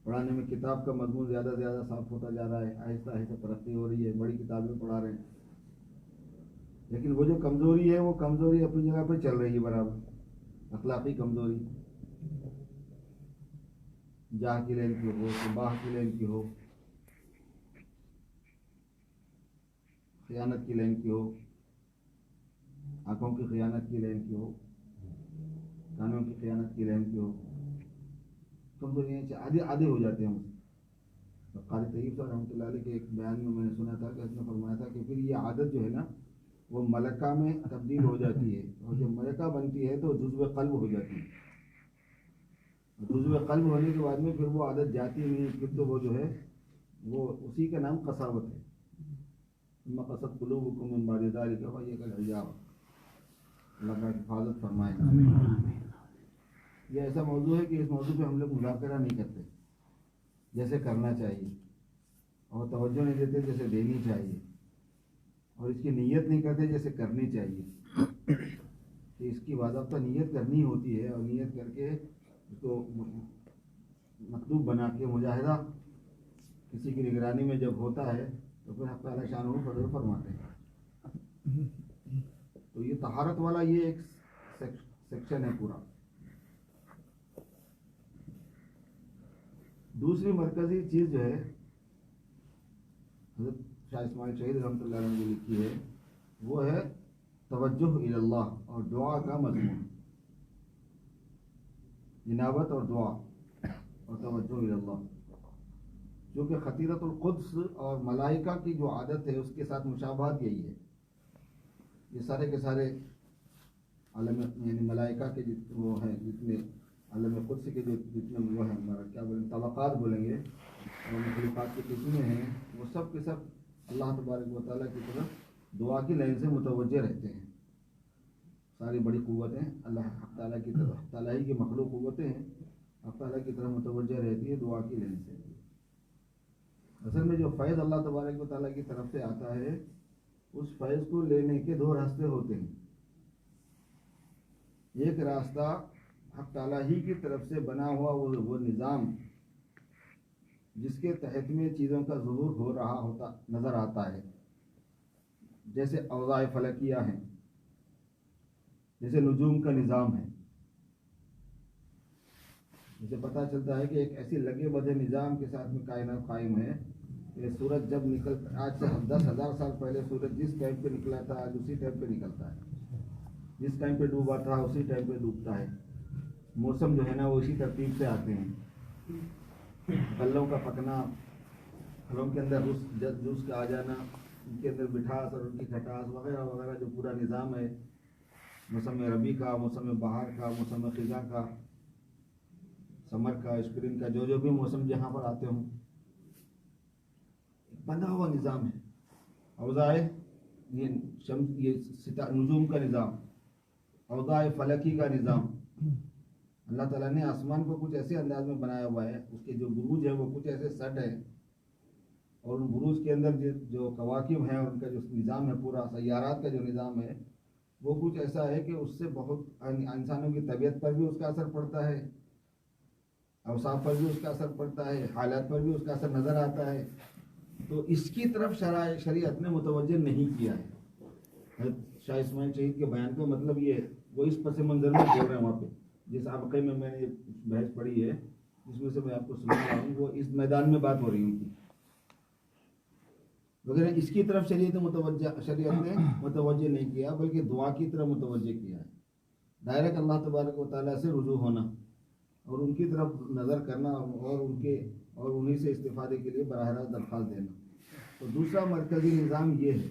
پڑھانے میں کتاب کا مضمون زیادہ سے زیادہ صاف ہوتا جا رہا ہے، آہستہ آہستہ ترقی ہو رہی ہے، بڑی کتابیں پڑھا رہے ہیں، لیکن وہ جو کمزوری ہے وہ کمزوری اپنی جگہ پہ چل رہی ہے برابر. اخلاقی کمزوری، جاہ کی لین کی ہو، باہ کی لین کی ہو، خیانت کی لین کی ہو، آنکھوں کی خیانت کی لین کی ہو، کانوں کی خیانت کی لین کی ہو، کمزوری آدھے ہو جاتے ہیں. قاری طیب صاحب رحمۃ اللہ علیہ کے ایک بیان میں نے سنا تھا کہ اس نے فرمایا تھا کہ پھر یہ عادت جو ہے نا وہ ملکہ میں تبدیل ہو جاتی ہے، اور جب ملکہ بنتی ہے تو جزو قلب ہو جاتی ہے. جزو قلب ہونے کے بعد میں پھر وہ عادت جاتی نہیں، پھر تو وہ جو ہے وہ اسی کا نام قساوت ہے. قصد قلوبکم من بعد ذلک فہی کالحجارہ. اللہ کا حفاظت فرمائے. یہ ایسا موضوع ہے کہ اس موضوع پہ ہم لوگ مذاکرہ نہیں کرتے جیسے کرنا چاہیے، اور توجہ نہیں دیتے جیسے دینی چاہیے، اور اس کی نیت نہیں کرتے جیسے کرنی چاہیے. کہ اس کی باضابطہ نیت کرنی ہوتی ہے، اور نیت کر کے اس کو مطلوب بنا کے مجاہدہ کسی کی نگرانی میں جب ہوتا ہے تو پھر حق تعالیٰ شانہ فضل فرماتے ہیں. تو یہ طہارت والا یہ ایک سیکشن ہے پورا. دوسری مرکزی چیز جو ہے حضرت شاہ اسماعیل شہید رحمۃ اللہ علیہ نے جو لکھی ہے وہ ہے توجہ الی اللہ اور دعا کا مضمون. انابت اور دعا اور توجہ الی اللہ، جو کہ خطیرۃ القدس اور ملائکہ کی جو عادت ہے اس کے ساتھ مشابہت یہی ہے. یہ سارے کے سارے عالم یعنی ملائکہ کے وہ ہیں جتنے عالم قدس کے جو جتنے وہ ہیں کیا بولیں طبقات بولیں گے اور مخلوقات کے قسمیں ہیں، وہ سب کے سب اللہ تبارک و تعالیٰ کی طرف دعا کی لائن سے متوجہ رہتے ہیں. ساری بڑی قوتیں اللہ حق تعالیٰ کی طرف، حق تعالیٰ ہی کی مخلوق قوتیں ہیں، حق تعالیٰ کی طرف متوجہ رہتی ہے دعا کی لائن سے. اصل میں جو فیض اللہ تبارک و تعالیٰ کی طرف سے آتا ہے اس فیض کو لینے کے دو راستے ہوتے ہیں. ایک راستہ حق تعالیٰ ہی کی طرف سے بنا ہوا وہ نظام جس کے تحت میں چیزوں کا ظہور ہو رہا ہوتا نظر آتا ہے، جیسے اوضاع فلکیہ ہیں، جیسے نجوم کا نظام ہے. جسے پتہ چلتا ہے کہ ایک ایسی لگے بدھے نظام کے ساتھ میں کائنات قائم ہے کہ سورج جب نکلتا، آج سے 10,000 سال پہلے سورج جس ٹائم پہ نکلا تھا آج اسی ٹائم پہ نکلتا ہے، جس ٹائم پہ ڈوبا تھا اسی ٹائم پہ ڈوبتا ہے. موسم جو ہے نا وہ اسی ترتیب سے آتے ہیں. پھلوں کا پکنا، پھلوں کے اندر جوس کا آ جانا، ان کے اندر مٹھاس اور ان کی کھٹاس وغیرہ وغیرہ جو پورا نظام ہے، موسم ربیع کا، موسم بہار کا، موسم خزاں کا، سمر کا، اسپرنگ کا، جو بھی موسم جہاں پر آتے ہوں، بنا ہوا نظام ہے. اوضاع یہ نجوم کا نظام، اوضاع فلکی کا نظام. اللہ تعالیٰ نے آسمان کو کچھ ایسے انداز میں بنایا ہوا ہے، اس کے جو بروج ہیں وہ کچھ ایسے سیٹ ہیں، اور ان بروج کے اندر جو کواکب ہیں ان کا جو نظام ہے، پورا سیارات کا جو نظام ہے وہ کچھ ایسا ہے کہ اس سے بہت انسانوں کی طبیعت پر بھی اس کا اثر پڑتا ہے، اوصاف پر بھی اس کا اثر پڑتا ہے، حالات پر بھی اس کا اثر نظر آتا ہے. تو اس کی طرف شریعت نے متوجہ نہیں کیا ہے. شاہ اسماعیل شہید کے بیان کا مطلب یہ ہے، وہ اس پس منظر میں بول رہے ہیں. وہاں پہ جس سابقے میں نے یہ بحث پڑھی ہے جس میں سے میں آپ کو سنا رہا ہوں، وہ اس میدان میں بات ہو رہی ان کی وغیرہ. اس کی طرف شریعت نے متوجہ نہیں کیا، بلکہ دعا کی طرف متوجہ کیا ہے. ڈائریکٹ اللہ تبارک و تعالیٰ سے رجوع ہونا اور ان کی طرف نظر کرنا اور انہی سے استفادے کے لیے براہ راست درخواست دینا. تو دوسرا مرکزی نظام یہ ہے.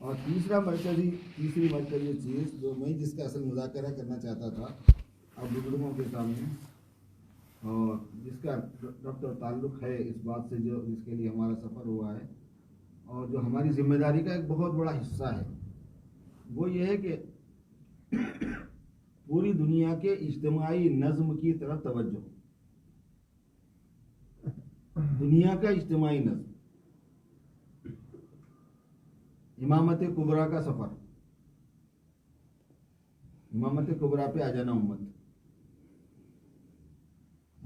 اور تیسری مرکزی چیز جو میں جس کا اصل مذاکرہ کرنا چاہتا تھا اب بزرگوں کے سامنے، اور جس کا ربط اور تعلق ہے اس بات سے جو جس کے لیے ہمارا سفر ہوا ہے اور جو ہماری ذمہ داری کا ایک بہت بڑا حصہ ہے، وہ یہ ہے کہ پوری دنیا کے اجتماعی نظم کی طرف توجہ. دنیا کا اجتماعی نظم، امامت کبریٰ کا سفر، امامت کبریٰ پہ آ جانا امت.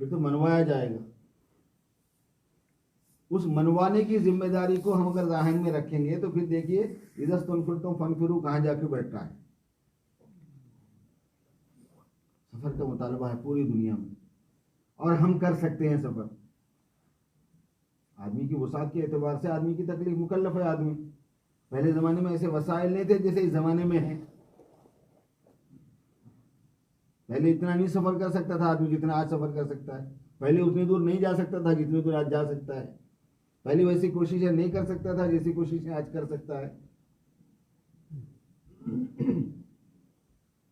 پھر تو منوایا جائے گا. اس منوانے کی ذمہ داری کو ہم اگر ذہن میں رکھیں گے تو پھر دیکھیے اذا استنفرتم فانفروا کہاں جا کے بیٹھتا ہے. سفر کا مطالبہ ہے پوری دنیا میں اور ہم کر سکتے ہیں سفر. آدمی کی وسعت کے اعتبار سے آدمی کی تکلیف مکلف ہے آدمی. پہلے زمانے میں ایسے وسائل نہیں تھے جیسے اس زمانے میں ہیں. پہلے اتنا نہیں سفر کر سکتا تھا آدمی جتنا آج سفر کر سکتا ہے. پہلے اتنی دور نہیں جا سکتا تھا جتنی دور آج جا سکتا ہے. پہلے ویسی کوششیں نہیں کر سکتا تھا جیسی کوششیں آج کر سکتا ہے.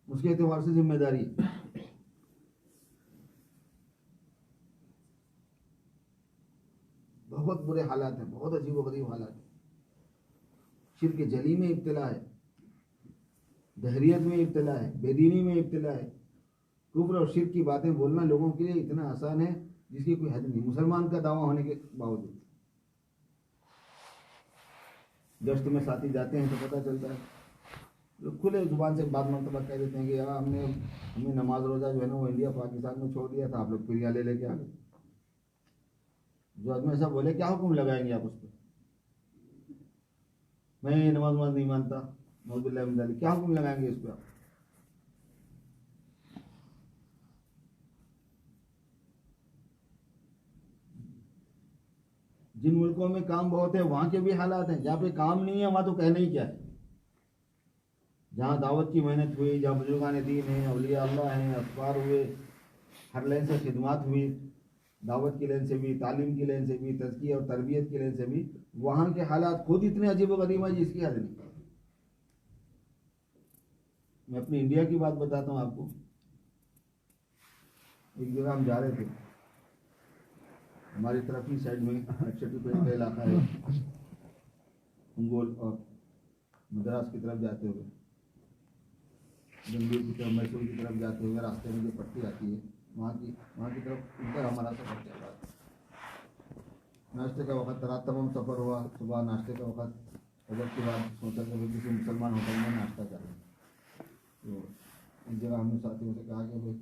اس کے اعتبار سے ذمہ داری. بہت برے حالات ہیں, بہت عجیب و غریب حالات ہیں. شرک جلی میں ابتلا ہے, دہریت میں ابتلا ہے, بے دینی میں ابتلا ہے. کفر اور شرک کی باتیں بولنا لوگوں کے لیے اتنا آسان ہے جس کی کوئی حد نہیں, مسلمان کا دعویٰ ہونے کے باوجود. گشت میں ساتھی جاتے ہیں تو پتہ چلتا ہے, لوگ کھلے زبان سے بعض مرتبہ کہہ دیتے ہیں کہ یار ہم نے نماز روزہ جو ہے نا وہ انڈیا پاکستان میں چھوڑ دیا تھا, آپ لوگ پھر یہاں لے کے آ گئے. جو آدمی ایسا بولے کیا حکم لگائیں گے آپ اس پہ؟ میں نماز نہیں مانتا, نعوذ باللہ من ذالک, کیا حکم لگائیں گے اس پہ آپ؟ جن ملکوں میں کام بہت ہے وہاں کے بھی حالات ہیں, جہاں پہ کام نہیں ہے وہاں تو کہنا ہی کیا ہے. جہاں دعوت کی محنت ہوئی, جہاں بزرگان دین ہیں, اولیاء اللہ ہیں, اخبار ہوئے, ہر لین سے خدمات ہوئی, دعوت کی لین سے بھی, تعلیم کی لین سے بھی, تزکیہ اور تربیت کی لین سے بھی, وہاں کے حالات خود اتنے عجیب و غریب ہیں جس کی حد نہیں. میں اپنی انڈیا کی بات بتاتا ہوں آپ کو. ایک جگہ ہم جا رہے تھے, ہماری طرف ہی سائڈ میں ایکسٹی پیٹ کا علاقہ ہے, انگول اور مدراس کی طرف جاتے ہوئے, بنگلور کی طرف, میسور کی طرف جاتے ہوئے راستے میں جو پٹی آتی ہے وہاں کی طرف ان پر ہمارا سفر چل رہا تھا. ناشتے کا وقت رات تمام سفر ہوا. صبح ناشتے کا وقت, فجر کے بعد سوچا کہ کسی مسلمان ہوٹل میں ناشتہ کر رہے ہیں. تو اس جگہ ہم نے ساتھیوں سے کہا کہ بھائی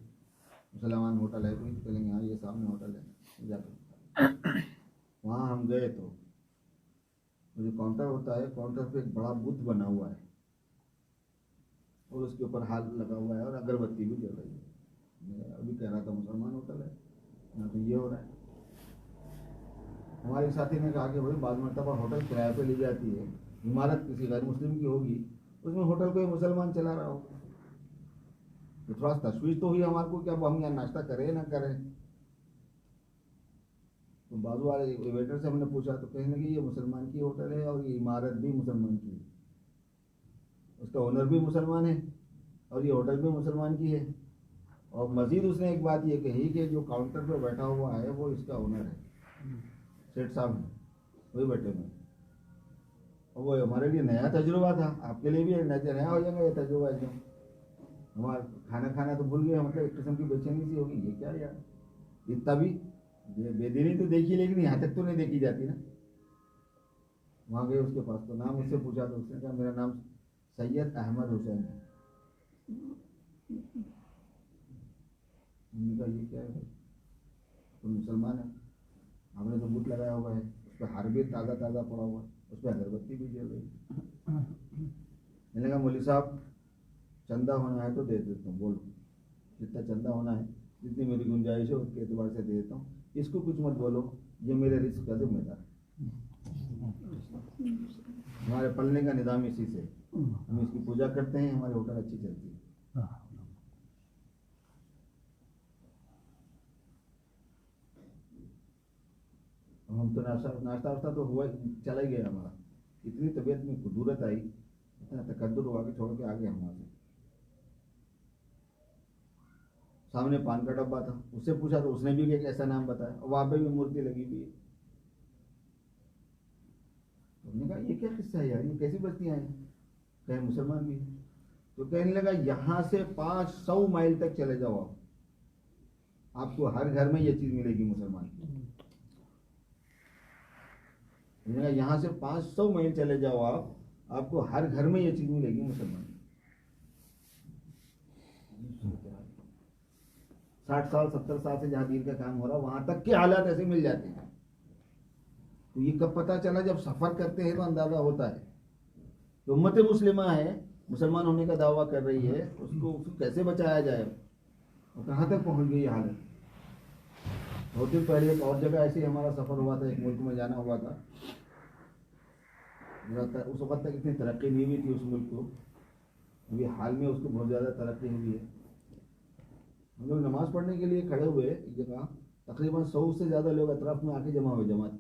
مسلمان ہوٹل ہے کوئی؟ چلیں گے, ہاں یہ سامنے ہوٹل ہے, جاتے. وہاں ہم گئے تو جو کاؤنٹر ہوتا ہے, کاؤنٹر پہ ایک بڑا بت بنا ہوا ہے اور اس کے اوپر ہاتھ لگا ہوا ہے اور اگربتی بھی جل رہی ہے. میں ابھی کہہ رہا تھا مسلمان ہوٹل ہے, یہاں تو یہ ہو رہا ہے. ہمارے ساتھی نے کہا کہ بھائی بعض مرتبہ ہوٹل کرایہ پہ لی جاتی ہے, عمارت کسی غیر مسلم کی ہوگی, اس میں ہوٹل کوئی مسلمان چلا رہا ہو, تو تھوڑا تشویش تو ہوئی ہمارے کو کہ اب ہم یہاں ناشتہ کریں نہ کریں. تو بازو والے ویٹر سے ہم نے پوچھا تو کہنے لگے یہ مسلمان کی ہوٹل ہے اور یہ عمارت بھی مسلمان کی ہے, اس کا اونر بھی مسلمان ہے اور یہ ہوٹل بھی مسلمان کی ہے. اور مزید اس نے ایک بات یہ کہی کہ جو کاؤنٹر پہ بیٹھا ہوا ہے وہ اس کا اونر ہے, سیٹ صاحب ہیں وہی بیٹھے ہوئے. اور وہ ہمارے لیے نیا تجربہ تھا, آپ کے لیے بھی نیا ہو جائے گا یہ تجربہ. ایک دم ہمارا کھانا تو بھول گئے, مطلب ایک قسم کی بے چینی سی ہوگی, یہ کیا یار, اتنا بھی بے دینی تو دیکھی لیکن یہاں تک تو نہیں دیکھی جاتی نا. وہاں گئے اس کے پاس تو نام اس سے پوچھا تو اس نے کہا میرا نام سید احمد حسین ہے. ہم نے کہا یہ کیا ہے, تو مسلمان ہے, ہم نے تو بت لگایا ہوا ہے, اس پہ ہار بھی تازہ تازہ پڑا ہوا ہے, اس پہ اگربتی بھی جل رہی ہے. میں نے کہا مولوی صاحب چندہ ہونا ہے تو دے دیتا ہوں, بولو جتنا چندہ ہونا ہے, جتنی میری گنجائش ہے اس کے اعتبار سے دے دیتا ہوں, اس کو کچھ مت بولو, یہ میرے رزق کا ذمہ دار ہے. ہمارے پلنے کا نظام اسی سے, ہم اس کی پوجا کرتے ہیں, ہماری ہوٹل اچھی چلتی ہے. ہم تو ناشتہ تو ہوا چلا ہی گیا ہمارا. اتنی طبیعت میں خدورت آئی, اتنا تقدر ہوا کہ چھوڑ کے آ گئے ہم وہاں سے. سامنے پان کا ڈبہ تھا, اس سے پوچھا تو اس نے بھی ایک ایسا نام بتایا, اور وہاں پہ بھی مورتی لگی ہوئی ہے. ہم نے کہا یہ کیا قصہ ہے یار, یہ کیسی بستیاں ہیں, کہیں مسلمان بھی ہیں. تو کہنے لگا یہاں سے 500 مائل تک چلے جاؤ آپ کو ہر گھر میں یہ چیز ملے گی مسلمان کی. یہاں سے 500 مائل چلے جاؤ آپ کو ہر گھر میں یہ چیز ملے گی مسلمان. 60 سال 70 سال سے جہاں دین کا کام ہو رہا وہاں تک کے حالات ایسے مل جاتے ہیں. تو یہ کب پتہ چلا؟ جب سفر کرتے ہیں تو اندازہ ہوتا ہے کہ امت مسلمہ ہے، مسلمان ہونے کا دعویٰ کر رہی ہے، اس کو کیسے بچایا جائے اور کہاں تک پہنچ گئی یہ حالت. بہت دن پہلے ایک اور جگہ ایسے ہمارا سفر ہوا تھا، ایک ملک میں جانا ہوا تھا. اس وقت تک اتنی ترقی نہیں ہوئی تھی اس ملک کو، ابھی حال میں اس کو بہت زیادہ ترقی ہوئی ہے. ہم لوگ نماز پڑھنے کے لیے کھڑے ہوئے ایک جگہ، تقریباً 100 سے زیادہ لوگ اطراف میں آ کے جمع ہوئے جماعت.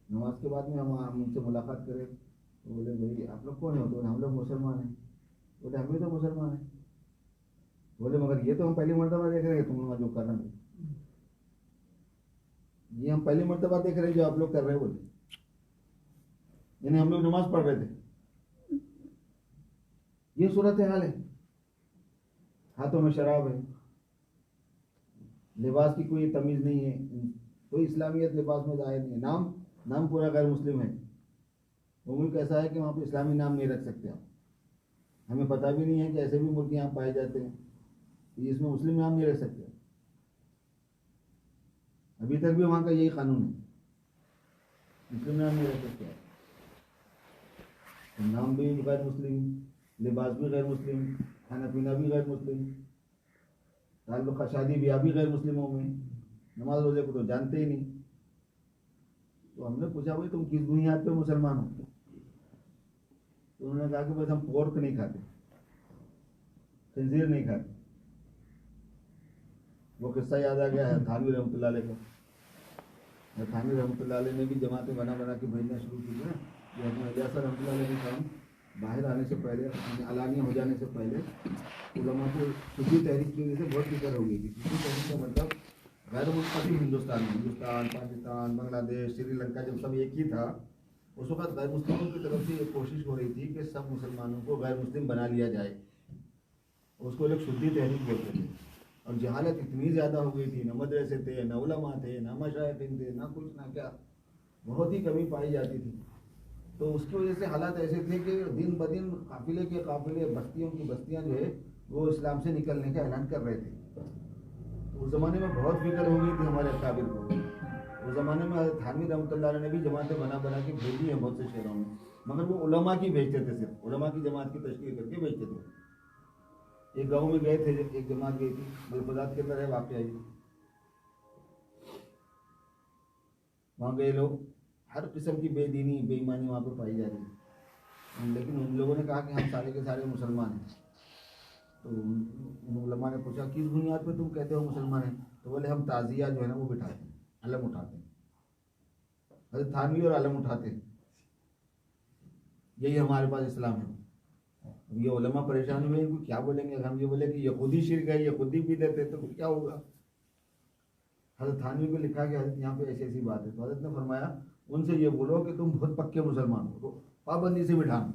نماز کے بعد میں ہم ان سے ملاقات کرے تو بولے بھائی آپ لوگ کون ہیں؟ تو ہم لوگ مسلمان ہیں. بولے ہم بھی تو مسلمان ہیں. بولے مگر یہ تو ہم پہلی مرتبہ دیکھ رہے ہیں تم لوگ جو کر رہے ہیں، یہ ہم پہلی مرتبہ دیکھ رہے ہیں جو آپ لوگ کر رہے ہیں. بولے یعنی ہم لوگ نماز پڑھ رہے تھے. یہ صورت حال ہے. ہاتھوں میں شراب ہے، لباس کی کوئی تمیز نہیں ہے، کوئی اسلامیت لباس میں ظاہر نہیں ہے. نام پورا غیر مسلم ہے. وہ ملک ایسا ہے کہ وہاں پہ اسلامی نام نہیں رکھ سکتے آپ. ہمیں پتہ بھی نہیں ہے کہ ایسے بھی ملک یہاں پائے جاتے ہیں کہ اس میں مسلم نام نہیں رکھ سکتے. ابھی تک بھی وہاں کا یہی قانون ہے، مسلم نام نہیں رکھ سکتے. نام بھی غیر مسلم، لباس بھی غیر مسلم، کھانا پینا بھی غیر مسلم، تعلق شادی بیاہ بھی غیر مسلموں میں، نماز روزے کو تو جانتے ہی نہیں. تو ہم نے پوچھا بھائی تم کس بنیاد پہ مسلمان ہو؟ تو انہوں نے کہا کہ بس ہم پورک نہیں کھاتے، خنزیر نہیں کھاتے. وہ قصہ یاد آ گیا ہے تھانوی رحمۃ اللہ علیہ کا. تھانوی رحمۃ اللہ علیہ نے بھی جماعتیں بنا کے بھیجنا شروع کی نا. یہ اپنے الیاس رحمۃ اللہ علیہ کے کام باہر آنے سے پہلے، علانیہ ہو جانے سے پہلے علماء کو خودی تحریک کی وجہ سے بہت فکر ہو گئی تھی. خودی تحریک کا مطلب غیر مستقل ہندوستان، پاکستان، بنگلہ دیش، سری لنکا جب سب ایک ہی تھا، اس وقت غیر مسلموں کی طرف سے یہ کوشش ہو رہی تھی کہ سب مسلمانوں کو غیر مسلم بنا لیا جائے. اس کو لوگ شدی تحریک بولتے تھے. اور جہالت اتنی زیادہ ہو گئی تھی، نہ مدرسے تھے، نہ علماء تھے، نہ مشائخین تھے، نہ کچھ نہ کیا، بہت ہی کمی پائی جاتی تھی. تو اس کی وجہ سے حالات ایسے تھے کہ دن بدن قافلے کے قافلے، بستیوں کی بستیاں جو ہے وہ اسلام سے نکلنے کا اعلان کر رہے تھے. اس زمانے میں بہت فکر ہو گئی تھی ہمارے اکابر کو. اس زمانے میں حضرت تھانوی رحمۃ اللہ علیہ نے بھی جماعتیں بنا کے بھیجی ہیں بہت سے شہروں میں، مگر وہ علماء کی بھیجتے تھے، صرف علماء کی جماعت کی تشکیل کر کے بھیجتے تھے. ایک گاؤں میں گئے تھے، ایک جماعت گئی تھی، ملفوظات کے اندر ہے واقعہ ہے. وہاں گئے لوگ، ہر قسم کی بے دینی بے ایمانی وہاں پر پائی جا رہی ہے، لیکن ان لوگوں نے کہا کہ ہم سارے کے سارے مسلمان ہیں. تو ان علماء نے پوچھا کس بنیاد پہ تم کہتے ہو مسلمان ہیں؟ تو بولے ہم تعزیہ جو ہے نا وہ بٹھاتے ہیں، علم اٹھاتے ہیں، حضرت تھانوی اور علم اٹھاتے ہیں، یہی ہمارے پاس اسلام ہے. یہ علماء پریشان ہوئے ان کو کیا بولیں گے. ہم یہ بولے کہ یہ خود ہی شرک ہے، یہ خود ہی بدعت ہے، تو کیا ہوگا. حضرت تھانوی کو لکھا کہ حضرت یہاں پہ ایسی ایسی بات ہے. تو حضرت نے فرمایا ان سے یہ بولو کہ تم بہت پکے مسلمان ہو تو پابندی سے بٹھانا.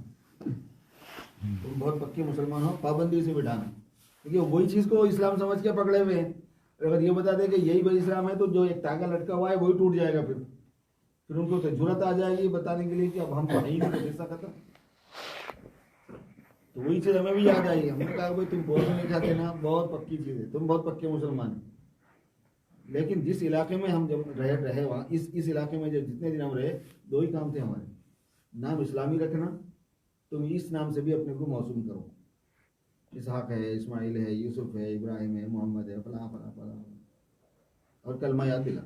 تم بہت پکے مسلمان ہو، پابندی سے بٹھانا، کیونکہ وہی چیز کو اسلام سمجھ کے پکڑے ہوئے ہیں. اگر یہ بتا دیں کہ یہی بھائی اسلام ہے تو جو ایک تاگا لٹکا ہوا ہے وہی ٹوٹ جائے گا. پھر ان کو جرأت آ جائے گی بتانے کے لیے کہ اب ہم تو نہیں ایسا ختم. تو وہی چیز ہمیں بھی یاد آئی. ہم نے کہا بھائی تم بہت نہیں کھاتے نا، بہت پکی چیز ہے، تم بہت پکے مسلمان ہیں. لیکن جس علاقے میں ہم جب رہے وہاں اس علاقے میں جتنے دن ہم رہے، دو ہی کام تھے ہمارے. نام اسلامی رکھنا، تم اس نام سے بھی اپنے کو موسوم کرو، اسحاق ہے، اسماعیل ہے، یوسف ہے، ابراہیم ہے، محمد ہے، فلاں فلاں فلاں، اور کلمہ یاد دلا.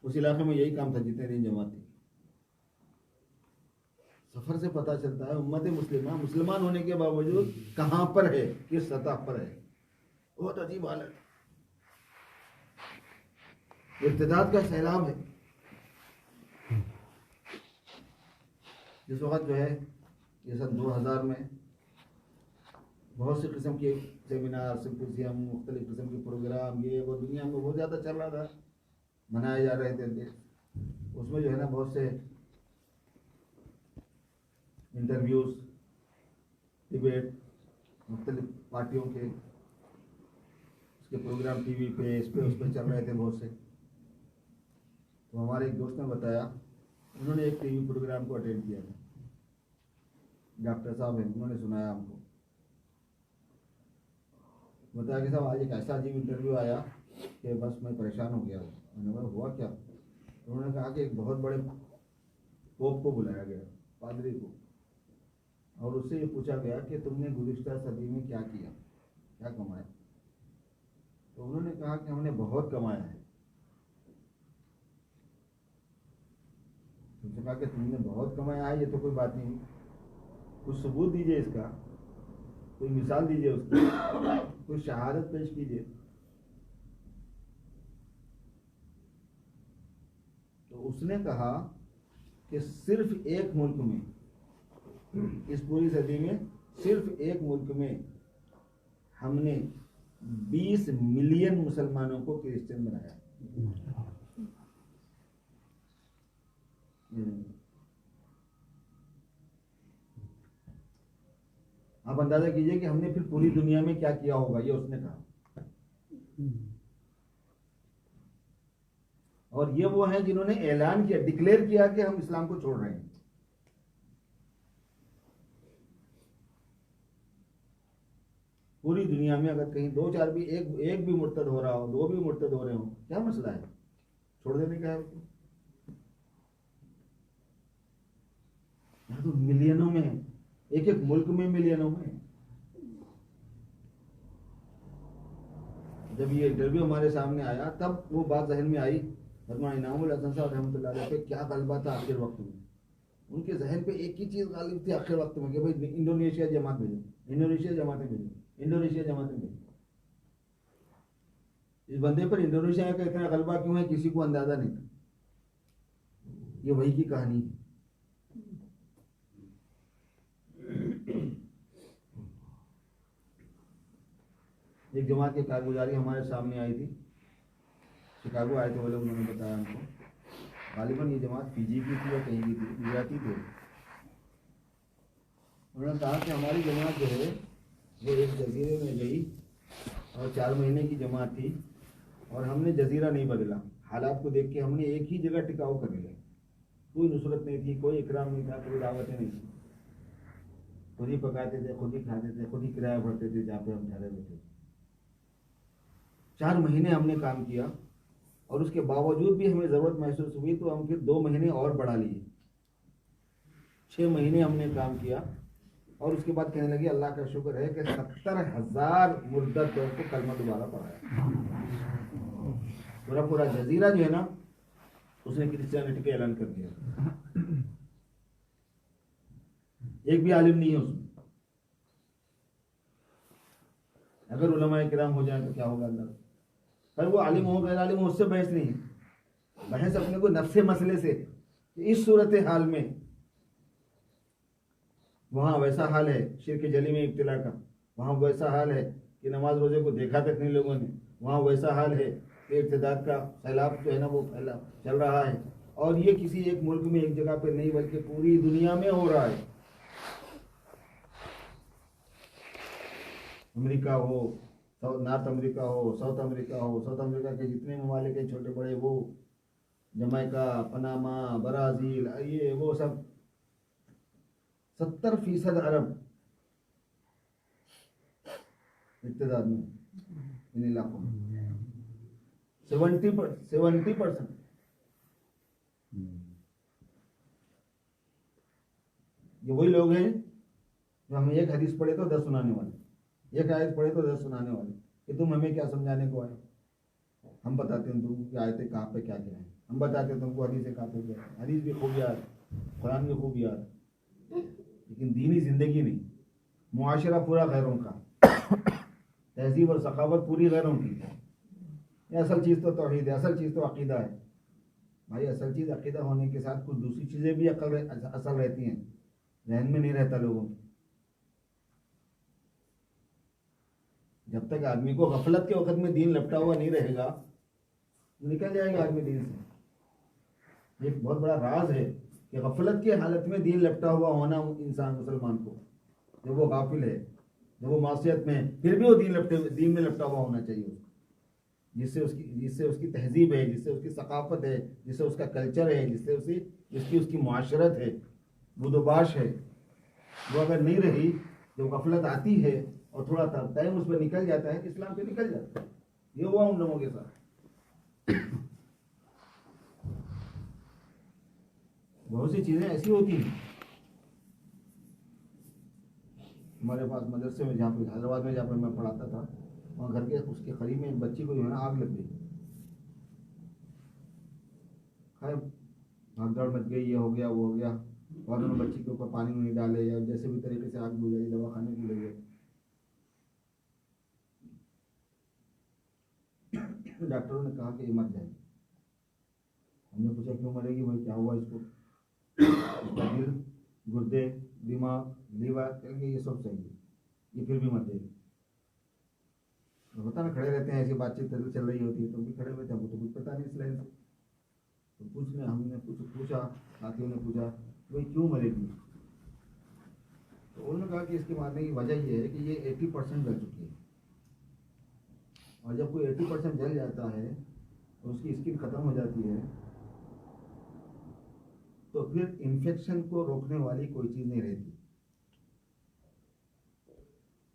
اس علاقے میں یہی کام تھا جتنے دن جماعت تھی. سفر سے پتہ چلتا ہے امت مسلمہ مسلمان ہونے کے باوجود کہاں پر ہے، کس سطح پر ہے. بہت عجیب حالت، ارتداد کا سیلاب ہے. جس وقت جو ہے یہ سن 2000 میں بہت سی قسم کے سیمینار، سمپوزیم، مختلف قسم کے پروگرام یہ وہ دنیا میں بہت زیادہ چل رہا تھا، منائے جا رہے تھے. اس میں جو ہے نا بہت سے انٹرویوز، ڈبیٹ، مختلف پارٹیوں کے اس کے پروگرام ٹی وی پہ اس پہ چل رہے تھے بہت سے. تو ہمارے ایک دوست نے بتایا انہوں نے ایک ٹی وی پروگرام کو اٹینڈ کیا تھا. ڈاکٹر صاحب ہیں, انہوں نے سنایا ہم کو, بتایا کہ صاحب آج ایک ایسا عجیب انٹرویو آیا کہ بس میں پریشان ہو گیا. میں نے کہا ہوا کیا؟ انہوں نے کہا کہ ایک بہت بڑے پوپ کو بلایا گیا, پادری کو, اور اس سے یہ پوچھا گیا کہ تم نے گزشتہ صدی میں کیا کیا, کیا کمایا. تو انہوں نے کہا کہ ہم نے بہت کمایا ہے. ان سے کہا کہ تم نے بہت کمایا ہے, یہ تو کوئی بات نہیں, کچھ ثبوت دیجئے اس کا, کوئی مثال دیجئے اس کی, کوئی شہادت پیش کیجئے. تو اس نے کہا کہ صرف ایک ملک میں, اس پوری صدی میں صرف ایک ملک میں ہم نے 20 ملین مسلمانوں کو کرسچن بنایا. آپ اندازہ کیجئے کہ ہم نے پھر پوری دنیا میں کیا کیا ہوگا, یہ اس نے کہا. اور یہ وہ ہیں جنہوں نے اعلان کیا, ڈکلیئر کیا کہ ہم اسلام کو چھوڑ رہے ہیں. پوری دنیا میں اگر کہیں دو چار بھی, ایک بھی مرتد ہو رہا ہو, دو بھی مرتد ہو رہے ہوں, کیا مسئلہ ہے, چھوڑ دینے کا ہے. یہاں تو ملینوں میں ہے, ایک ایک ملک میں ملینوں میں. جب یہ انٹرویو ہمارے سامنے آیا تب وہ بات ذہن میں آئی. فرمایا انعام الحسن صاحب رحمۃ اللہ علیہ پہ کیا غلبہ تھا آخر وقت میں. ان کے ذہن پہ ایک ہی چیز غالب تھی آخر وقت میں کہ بھائی انڈونیشیا جماعت بھیجو, انڈونیشیا جماعتیں بھیجو, انڈونیشیا جماعتیں بھیجو. اس بندے پر انڈونیشیا کا اتنا غلبہ کیوں ہے کسی کو اندازہ نہیں تھا. یہ وہی کی کہانی ہے. ایک جماعت کی کارگزاری ہمارے سامنے آئی تھی, شکاگو آئے تھے وہ لوگ, انہوں نے بتایا ہم کو غالباً یہ جماعت فیجی کی تھی یا کہیں کی تھی, گجراتی تھے. انہوں نے کہا کہ ہماری جماعت جو ہے وہ ایک جزیرے میں گئی اور 4 مہینے کی جماعت تھی, اور ہم نے جزیرہ نہیں بدلا. حالات کو دیکھ کے ہم نے ایک ہی جگہ ٹکاؤ کر لیا. کوئی نصرت نہیں تھی, کوئی اکرام نہیں تھا, کوئی دعوتیں نہیں تھی. خود ہی پکاتے تھے, خود ہی کھاتے تھے, خود ہی کرایہ بھرتے تھے جہاں پہ ہم ٹھہرے ہوئے تھے. 4 مہینے ہم نے کام کیا, اور اس کے باوجود بھی ہمیں ضرورت محسوس ہوئی تو ہم پھر 2 مہینے اور بڑھا لیے. 6 مہینے ہم نے کام کیا, اور اس کے بعد کہنے لگے اللہ کا شکر ہے کہ 70,000 مردد کو کلمہ دوبارہ پڑھایا. پورا جزیرہ جو ہے نا اس نے کرسچینٹی کا اعلان کر دیا. ایک بھی عالم نہیں ہے اس میں. اگر علماء کرام ہو جائیں تو کیا ہوگا اللہ. پر وہ عالم ہو غیر عالم ہو اس سے بحث نہیں ہے. بحث اپنے کو نفس مسئلے سے, اس صورت حال میں وہاں ویسا حال ہے شرک جلی میں ابتلا کا, وہاں ویسا حال ہے کہ نماز روزے کو دیکھا تک نہیں لوگوں نے, وہاں ویسا حال ہے کہ ارتداد کا سیلاب جو ہے نا وہ چل رہا ہے, اور یہ کسی ایک ملک میں ایک جگہ پہ نہیں بلکہ پوری دنیا میں ہو رہا ہے. امریکہ ہو, نارتھ امریکہ ہو, ساؤتھ امریکہ ہو, ساؤتھ امریکہ کے جتنے ممالک ہیں چھوٹے بڑے, وہ جمیکا, پناما, برازیل, یہ وہ سب 70% عرب ارتداد میں ان علاقوں میں. 70%. یہ وہی لوگ ہیں جو ہمیں ایک حدیث پڑھے تو 10 سنانے والے, ایک آیت پڑھے تو 10 سنانے والے, کہ تم ہمیں کیا سمجھانے کو آئے. ہم بتاتے ہیں تم کو کہ آیتیں کہاں پہ کیا کیا ہیں, ہم بتاتے ہیں تم کو حدیثیں کہاں پہ کیا ہے. حدیث بھی خوب یاد, قرآن بھی خوب یاد, لیکن دینی زندگی نہیں. معاشرہ پورا غیروں کا, تہذیب اور ثقافت پوری غیروں کی. یہ اصل چیز تو توحید ہے, اصل چیز تو عقیدہ ہے. بھائی اصل چیز عقیدہ ہونے کے ساتھ کچھ دوسری چیزیں بھی اصل رہتی ہیں, ذہن میں نہیں رہتا لوگوں کے. جب تک آدمی کو غفلت کے وقت میں دین لپٹا ہوا نہیں رہے گا, نکل جائے گا آدمی دین سے. ایک بہت بڑا راز ہے کہ غفلت کی حالت میں دین لپٹا ہوا ہونا انسان مسلمان کو, جب وہ غافل ہے, جب وہ معصیت میں, پھر بھی وہ دین میں لپٹا ہوا ہونا چاہیے, جس سے اس کی تہذیب ہے, جس سے اس کی ثقافت ہے, جس سے اس کا کلچر ہے, جس کی معاشرت ہے, بدوباش ہے. وہ اگر نہیں رہی، جب غفلت آتی ہے اور تھوڑا ٹائم اس پہ نکل جاتا ہے، اسلام پہ نکل جاتا ہے. یہ ہوا ان لوگوں کے ساتھ. بہت سی چیزیں ایسی ہوتی ہیں. ہمارے پاس مدرسے میں جہاں پہ حیدرآباد میں جہاں پہ میں پڑھاتا تھا، وہاں گھر کے اس کے قریب میں ایک بچی کو جو ہے نا آگ لگ گئی. خیر بھاگ دوڑ مچ گئی، یہ ہو گیا وہ ہو گیا، اور انہوں نے بچی کے اوپر پانی نہیں ڈالے یا جیسے بھی طریقے سے آگ بجھائی، دوا خانے کی لگے. ڈاکٹروں نے کہا کہ یہ مر جائے گی. ہم نے پوچھا کیوں مرے گی بھائی، کیا ہوا اس کو؟ اس کا دل، گردے، دماغ، لیور، یہ سب صحیح ہے، یہ پھر بھی مر جائے گی. ہوتا نا کھڑے رہتے ہیں، ایسی بات چیت چل رہی ہوتی ہے تو بھی کھڑے ہوئے تھے، ہم کو تو کچھ پتا نہیں اس لائن سے. تو ہم نے کچھ پوچھا، ساتھیوں نے پوچھا بھائی کیوں مرے گی؟ تو انہوں نے کہا کہ اس کے مارنے کی وجہ یہ ہے کہ یہ 80% جل چکی ہے، اور جب کوئی 80% جل جاتا ہے اور اس کی اسکن ختم ہو جاتی ہے تو پھر انفیکشن کو روکنے والی کوئی چیز نہیں رہتی.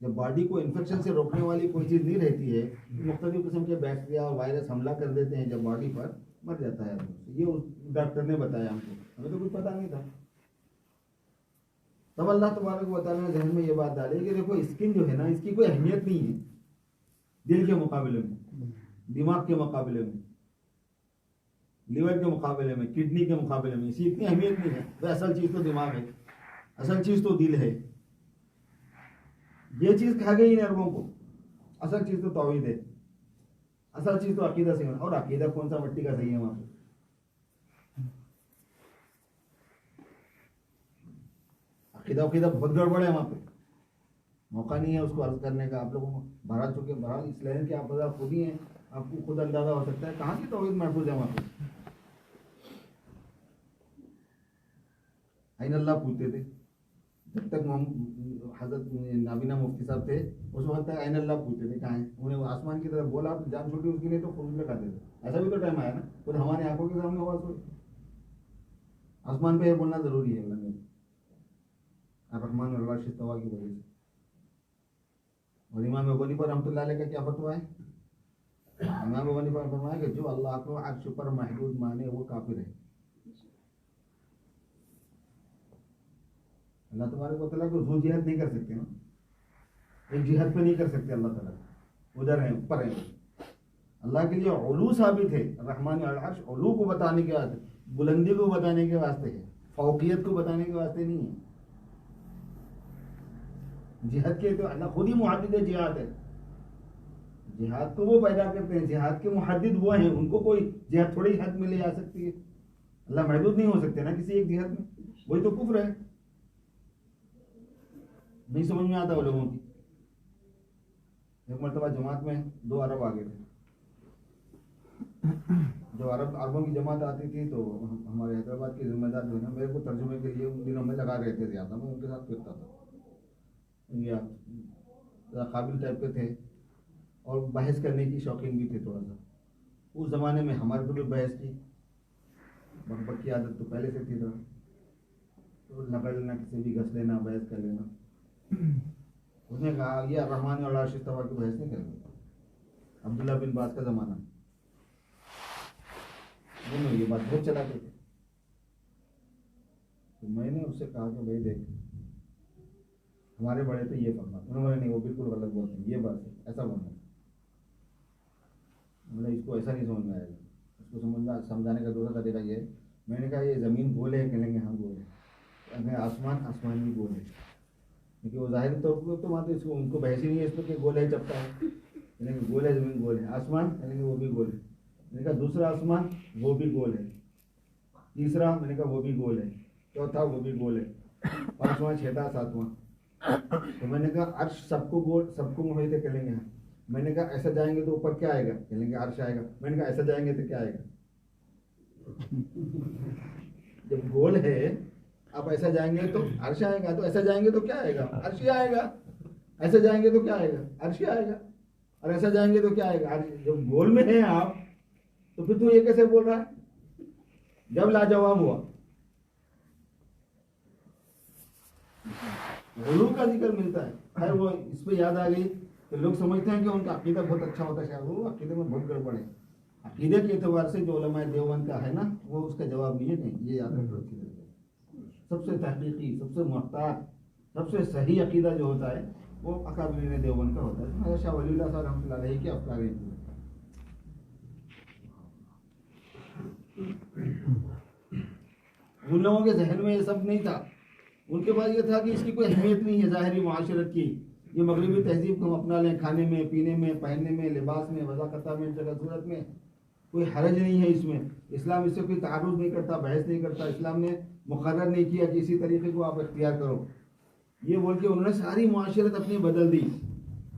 جب باڈی کو انفیکشن سے روکنے والی کوئی چیز نہیں رہتی ہے، مختلف قسم کے بیکٹیریا اور وائرس حملہ کر دیتے ہیں، جب باڈی پر مر جاتا ہے. یہ ڈاکٹر نے بتایا ہم کو، ہمیں تو کچھ پتا نہیں تھا. تب اللہ تبارک و تعالیٰ نے ذہن میں یہ بات ڈالی کہ دیکھو اسکن جو ہے نا، اس کی کوئی اہمیت نہیں ہے دل کے مقابلے میں، دماغ کے مقابلے میں، لیور کے مقابلے میں، کڈنی کے مقابلے میں، اسی اتنی اہمیت نہیں ہے. اصل چیز تو دماغ ہے، اصل چیز تو دل ہے. یہ چیز کھا گئی ان عربوں کو. اصل چیز تو توحید ہے، اصل چیز تو عقیدہ سے. اور عقیدہ کون سا مٹی کا صحیح ہے وہاں پہ؟ عقیدہ بہت گڑبڑ ہے وہاں پہ. موقع نہیں ہے اس کو عرض کرنے کا. آپ لوگوں بہرحال چکے، بہرحال اس لائن کے آپ خود ہی ہیں، آپ کو خود اندازہ ہو سکتا ہے کہاں کی توحید محفوظ ہے وہاں پہ. عین اللہ پوچھتے تھے جب تک حضرت نابینا مفتی صاحب تھے، اس وقت تک عین اللہ پوچھتے تھے کہاں ہیں. انہیں آسمان کی طرف بولا، جان چھوٹی اس کی نہیں تو خود لگاتے تھے. ایسا بھی تو ٹائم آیا نا، خود ہماری آنکھوں کے سامنے ہوا. سو آسمان پہ یہ بولنا ضروری ہے الرحمن العرش استویٰ کی وجہ سے. اور امام ابو حنیفہ رحمۃ اللہ علیہ کا کیا فتویٰ ہے؟ امام ابو حنیفہ فرمایا کہ جو اللہ کو عرش پر محدود مانے وہ کافر ہے. اللہ تبارک و تعالیٰ کو ذو جہت نہیں کر سکتے نا، ایک جہت پہ نہیں کر سکتے. اللہ تعالیٰ ادھر ہیں، اوپر ہیں. اللہ کے لیے علو ثابت ہے. الرحمن العرش علو کو بتانے کے واسطے، بلندی کو بتانے کے واسطے ہے، فوقیت کو بتانے کے واسطے نہیں ہے. جہاد کے تو اللہ خود ہی محدد جہاد ہے. جہاد کو وہ پیدا کرتے ہیں، جہاد کے محدد وہ ہیں. ان کو کوئی جہاد تھوڑی حد میں لے آ سکتی ہے. اللہ محدود نہیں ہو سکتے نا کسی ایک جہاد میں. وہی تو کفر ہے. نہیں سمجھ میں آتا وہ لوگوں کی. ایک مرتبہ جماعت میں 2 عرب آ گئے تھے. جو عربوں کی جماعت آتی تھی تو ہمارے حیدرآباد کے ذمہ دار جو ہے نا، میرے کو ترجمے کے لیے ان دنوں میں لگا رہے تھے زیادہ. میں ان کے ساتھ پھرتا تھا. قابل ٹائپ کے تھے اور بحث کرنے کی شوقین بھی تھے تھوڑا سا. اس زمانے میں ہمارے کو بھی بحث کی بک بک کی عادت تو پہلے سے تھی. تو نقل لینا، کسی بھی گھس لینا، بحث کر لینا. اس نے کہا یہ الرحمن العرش استویٰ کی بحث نہیں کریں گے. عبداللہ بن باز کا زمانہ، دونوں یہ بات بہت چلاتے تھے. تو میں نے اس سے کہا کہ بھائی دیکھ، ہمارے بڑے تو یہ فرما. انہوں نے نہیں، وہ بالکل غلط بولتے ہیں، یہ بات ہے ایسا بولنا. مطلب اس کو ایسا نہیں سمجھ میں آئے گا. اس کو سمجھانے کا دوسرا طریقہ یہ ہے. میں نے کہا یہ زمین گول ہے؟ کہنے لگے ہاں گول ہے. آسمان بھی گول ہے. کیونکہ وہ ظاہر طور پر تو وہاں تو اس کو ان کو بحث ہی نہیں ہے اس پر کہ گول ہے چپتا ہے. یعنی کہ گول ہے زمین، گول ہے آسمان، یعنی کہ وہ بھی گول ہے. میں نے کہا دوسرا آسمان وہ بھی گول ہے، تیسرا میں نے کہا وہ بھی گول ہے، چوتھا وہ بھی گول ہے، 5واں 6واں 7واں. تو میں نے کہا عرش سب کو گول، سب کو محیط ہے. کہہ لیں گے ہاں. میں نے کہا ایسا جائیں گے تو اوپر کیا آئے گا؟ کہہ لیں گے عرش آئے گا. میں نے کہا ایسا جائیں گے تو کیا آئے گا؟ جب گول ہے آپ ایسا جائیں گے تو عرش آئے گا، تو ایسا جائیں گے تو کیا آئے گا؟ عرش ہی آئے گا. ایسا جائیں گے تو کیا آئے گا؟ عرش ہی آئے گا. اور ایسا جائیں گے تو کیا آئے گا؟ جب گول میں ہیں آپ تو پھر تو یہ کیسے بول رہا ہے؟ جب لاجواب ہوا غلو کا ذکر ملتا ہے. خیر وہ اس پہ یاد آ گئی کہ لوگ سمجھتے ہیں کہ ان کا عقیدہ بہت اچھا ہوتا ہے, شاید وہ عقیدے میں بہت گڑبڑ ہے. عقیدے کے اعتبار سے جو علماء دیوبند کا ہے نا, وہ اس کا جواب نہیں ہے. نہیں, یہ یاد رکھو اچھی طرح سے. سب سے تحقیقی, سب سے محتاط, سب سے صحیح عقیدہ جو ہوتا ہے وہ اکابرین دیوبند کا ہوتا ہے. حضرت شاہ ولی اللہ صاحب رحمۃ اللہ علیہ کے افکار ہیں. ان لوگوں کے ذہن میں یہ سب نہیں تھا. ان کے پاس یہ تھا کہ اس کی کوئی اہمیت نہیں ہے ظاہری معاشرت کی. یہ مغربی تہذیب کو ہم اپنا لیں, کھانے میں, پینے میں, پہننے میں, لباس میں, وضاقت میں, جگہ صورت میں, کوئی حرج نہیں ہے اس میں. اسلام اس سے کوئی تعارض نہیں کرتا, بحث نہیں کرتا. اسلام نے مقرر نہیں کیا کہ اسی طریقے کو آپ اختیار کرو. یہ بول کے انہوں نے ساری معاشرت اپنی بدل دی.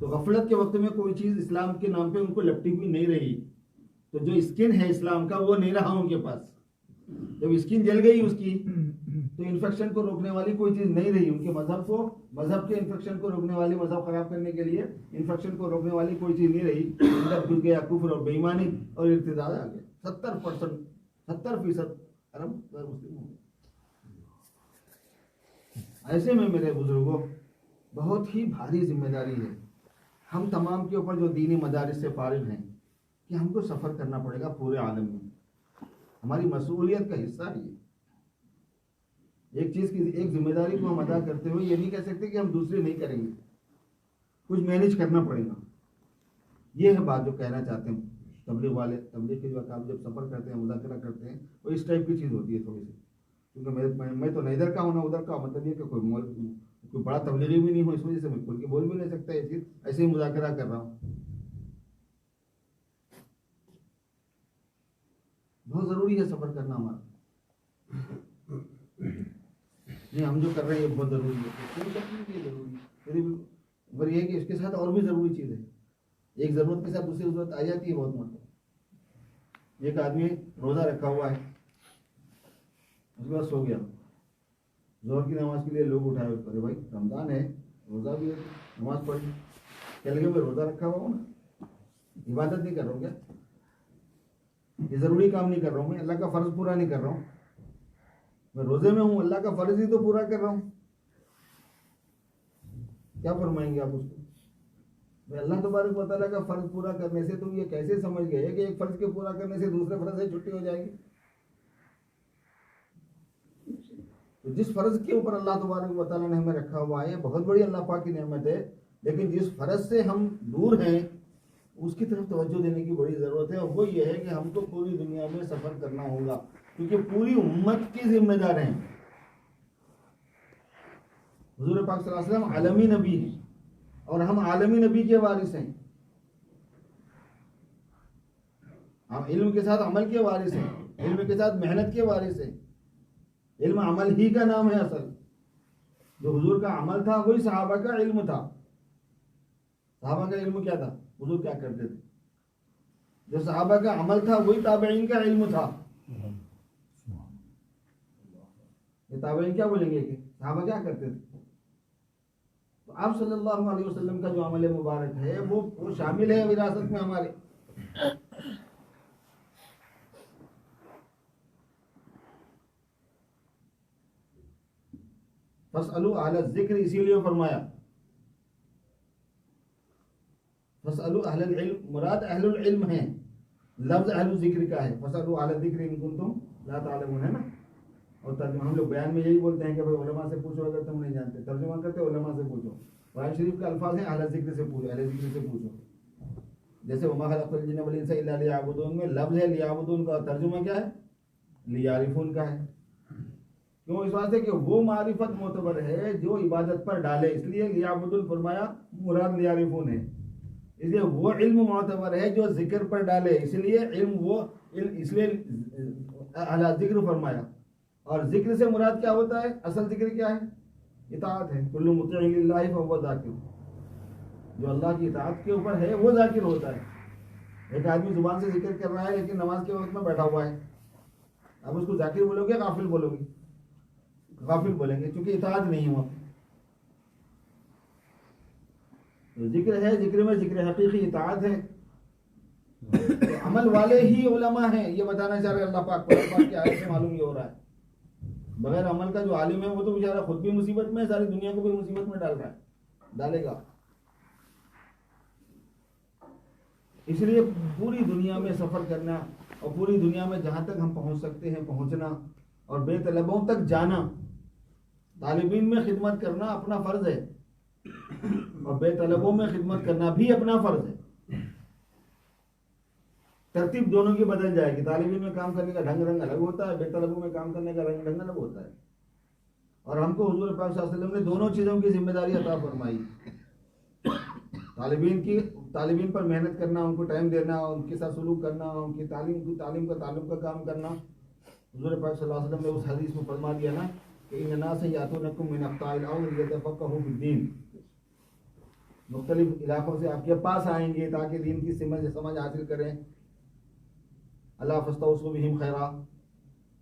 تو غفلت کے وقت میں کوئی چیز اسلام کے نام پہ ان کو لپٹی ہوئی نہیں رہی. تو جو اسکن ہے اسلام کا وہ نہیں رہا ان کے پاس. جب اسکن جل گئی اس کی تو انفیکشن کو روکنے والی کوئی چیز نہیں رہی ان کے مذہب کو. مذہب کے انفیکشن کو روکنے والی, مذہب خراب کرنے کے لیے انفیکشن کو روکنے والی کوئی چیز نہیں رہی. اندر گھس گیا کفر اور بے ایمانی اور ارتداد آ گیا. 70% عرب مسلم ہو گئے. ایسے میں میرے بزرگوں بہت ہی بھاری ذمہ داری ہے ہم تمام کے اوپر جو دینی مدارس سے فارغ ہیں کہ ہم کو سفر کرنا پڑے گا پورے عالم میں. ہماری مسئولیت کا حصہ ہے یہ. ایک چیز کی ایک ذمہ داری کو ہم ادا کرتے ہوئے یہ نہیں کہہ سکتے کہ ہم دوسری نہیں کریں گے. کچھ مینیج کرنا پڑے گا. یہ ہے بات جو کہنا چاہتے ہیں تبلیغ والے. تبلیغ کے جو کام جب سفر کرتے ہیں, مذاکرہ کرتے ہیں, وہ اس ٹائپ کی چیز ہوتی ہے تھوڑی سی. کیونکہ میں تو نہ ادھر کا ہوں نہ ادھر کا. مطلب یہ کہ کوئی بڑا تبلیغی بھی نہیں ہوں, اس وجہ سے میں کھل کے بول بھی نہیں سکتا یہ چیز. ایسے ہی مذاکرہ کر رہا ہوں. بہت ضروری ہے سفر کرنا ہمارا. نہیں, ہم جو کر رہے ہیں یہ بہت ضروری ہے. ضروری مگر یہ ہے کہ اس کے ساتھ اور بھی ضروری چیز ہے. ایک ضرورت کے ساتھ دوسری ضرورت آ جاتی ہے بہت مرتبہ. ایک آدمی روزہ رکھا ہوا ہے, اس کے بعد سو گیا. ظہر کی نماز کے لیے لوگ اٹھائے اس پر, بھائی رمضان ہے, روزہ بھی ہے, نماز پڑھی. کہہ لگے میں روزہ رکھا ہوا ہوں نا, عبادت نہیں کر رہا ہوں کیا, یہ ضروری کام نہیں کر رہا ہوں, میں اللہ کا فرض پورا نہیں کر رہا ہوں. میں روزے میں ہوں, اللہ کا فرض ہی تو پورا کر رہا ہوں. کیا فرمائیں گے آپ اس کو؟ میں اللہ تبارک و تعالیٰ کا فرض پورا کرنے سے تم یہ کیسے سمجھ گئے کہ ایک فرض کے پورا کرنے سے دوسرے فرض سے چھٹی ہو جائے گی؟ تو جس فرض کے اوپر اللہ تبارک و تعالیٰ نے ہمیں رکھا ہوا ہے بہت بڑی اللہ پاک کی نعمت ہے, لیکن جس فرض سے ہم دور ہیں اس کی طرف توجہ دینے کی بڑی ضرورت ہے. اور وہ یہ ہے کہ ہم کو پوری دنیا میں سفر کرنا ہوگا, کیونکہ پوری امت کی ذمہ دار ہیں. حضور پاک صلی اللہ علیہ وسلم عالمی نبی ہیں اور ہم عالمی نبی کے وارث ہیں. ہم علم کے ساتھ عمل کے وارث ہیں, علم کے ساتھ محنت کے وارث ہیں. علم عمل ہی کا نام ہے اصل. جو حضور کا عمل تھا وہی صحابہ کا علم تھا. صحابہ کا علم کیا تھا, حضور کیا کرتے تھے. جو صحابہ کا عمل تھا وہی تابعین کا علم تھا. یہ تابعین کیا بولیں گے کہ صحابہ کیا کرتے تھے. تو آپ صلی اللہ علیہ وسلم کا جو عمل مبارک ہے وہ شامل ہے وراثت میں ہمارے. فاسألوا اہل الذکر, اسی لیے فرمایا فاسألوا اہل العلم, مراد اہل العلم ہیں. لفظ اہل الذکر کا ہے. فاسألوا اہل الذکر ان کنتم لا تعلمون, ہے نا. اور ترجمہ ہم لوگ بیان میں یہی بولتے ہیں کہ بھائی علماء سے پوچھو اگر تم نہیں جانتے. ترجمہ کرتے علماء سے پوچھو. قرآن شریف کے الفاظ ہیں اہل ذکر سے پوچھو, اہل ذکر سے پوچھو. جیسے وما خلقت الجن والانس الا لیعبدون میں لفظ ہے لیعبدون کا, ترجمہ کیا ہے لیعرفون کا ہے. کیوں؟ اس واسطے کہ وہ معرفت معتبر ہے جو عبادت پر ڈالے, اس لیے لیعبدون فرمایا, مراد لیعرفون ہے. اس لیے وہ علم معتبر ہے جو ذکر پر ڈالے, اس لیے علم وہ اس لیے اعلی ذکر فرمایا. اور ذکر سے مراد کیا ہوتا ہے, اصل ذکر کیا ہے, اطاعت ہے. کل مطیع للہ فہو ذاکر, جو اللہ کی اطاعت کے اوپر ہے وہ ذاکر ہوتا ہے. ایک آدمی زبان سے ذکر کر رہا ہے لیکن نماز کے وقت میں بیٹھا ہوا ہے, اب اس کو ذاکر بولو گے غافل بولو گے؟ غافل بولیں گے کیونکہ اطاعت نہیں ہوا. تو ذکر ہے, ذکر میں ذکر حقیقی اطاعت ہے. عمل والے ہی علماء ہیں, یہ بتانا چاہ رہے اللہ پاک. قرآن پاک کی آیت سے معلوم یہ ہو رہا ہے. بغیر عمل کا جو عالم ہے وہ تو بیچارہ خود بھی مصیبت میں ہے، ساری دنیا کو بھی مصیبت میں ڈال رہا ہے، ڈالے گا۔ اس لیے پوری دنیا میں سفر کرنا اور پوری دنیا میں جہاں تک ہم پہنچ سکتے ہیں پہنچنا اور بے طلبوں تک جانا، طالبین میں خدمت کرنا اپنا فرض ہے اور بے طلبوں میں خدمت کرنا بھی اپنا فرض ہے۔ ترتیب دونوں کی بدل جائے گی، طالبین میں کام کرنے کا ڈھنگ الگ ہوتا ہے، بے طلبوں میں کام کرنے کا ڈھنگ الگ ہوتا ہے، اور ہم کو حضور پاک صلی اللہ علیہ وسلم نے دونوں چیزوں کی ذمہ داری عطا فرمائی۔ طالبین پر محنت کرنا، ان کو ٹائم دینا، ان کے ساتھ سلوک کرنا، ان کی تعلیم کا کام کرنا۔ حضور پاک صلی اللہ علیہ وسلم نے اس حدیث میں فرما دیا نا کہ ان الناس یاتونکم من اقطار الارض لیتفقهوا فی الدین، مختلف علاقوں سے آپ کے پاس آئیں گے تاکہ دین کی سمجھ حاصل کریں۔ اللہ فاستوصوا بہم خیرا،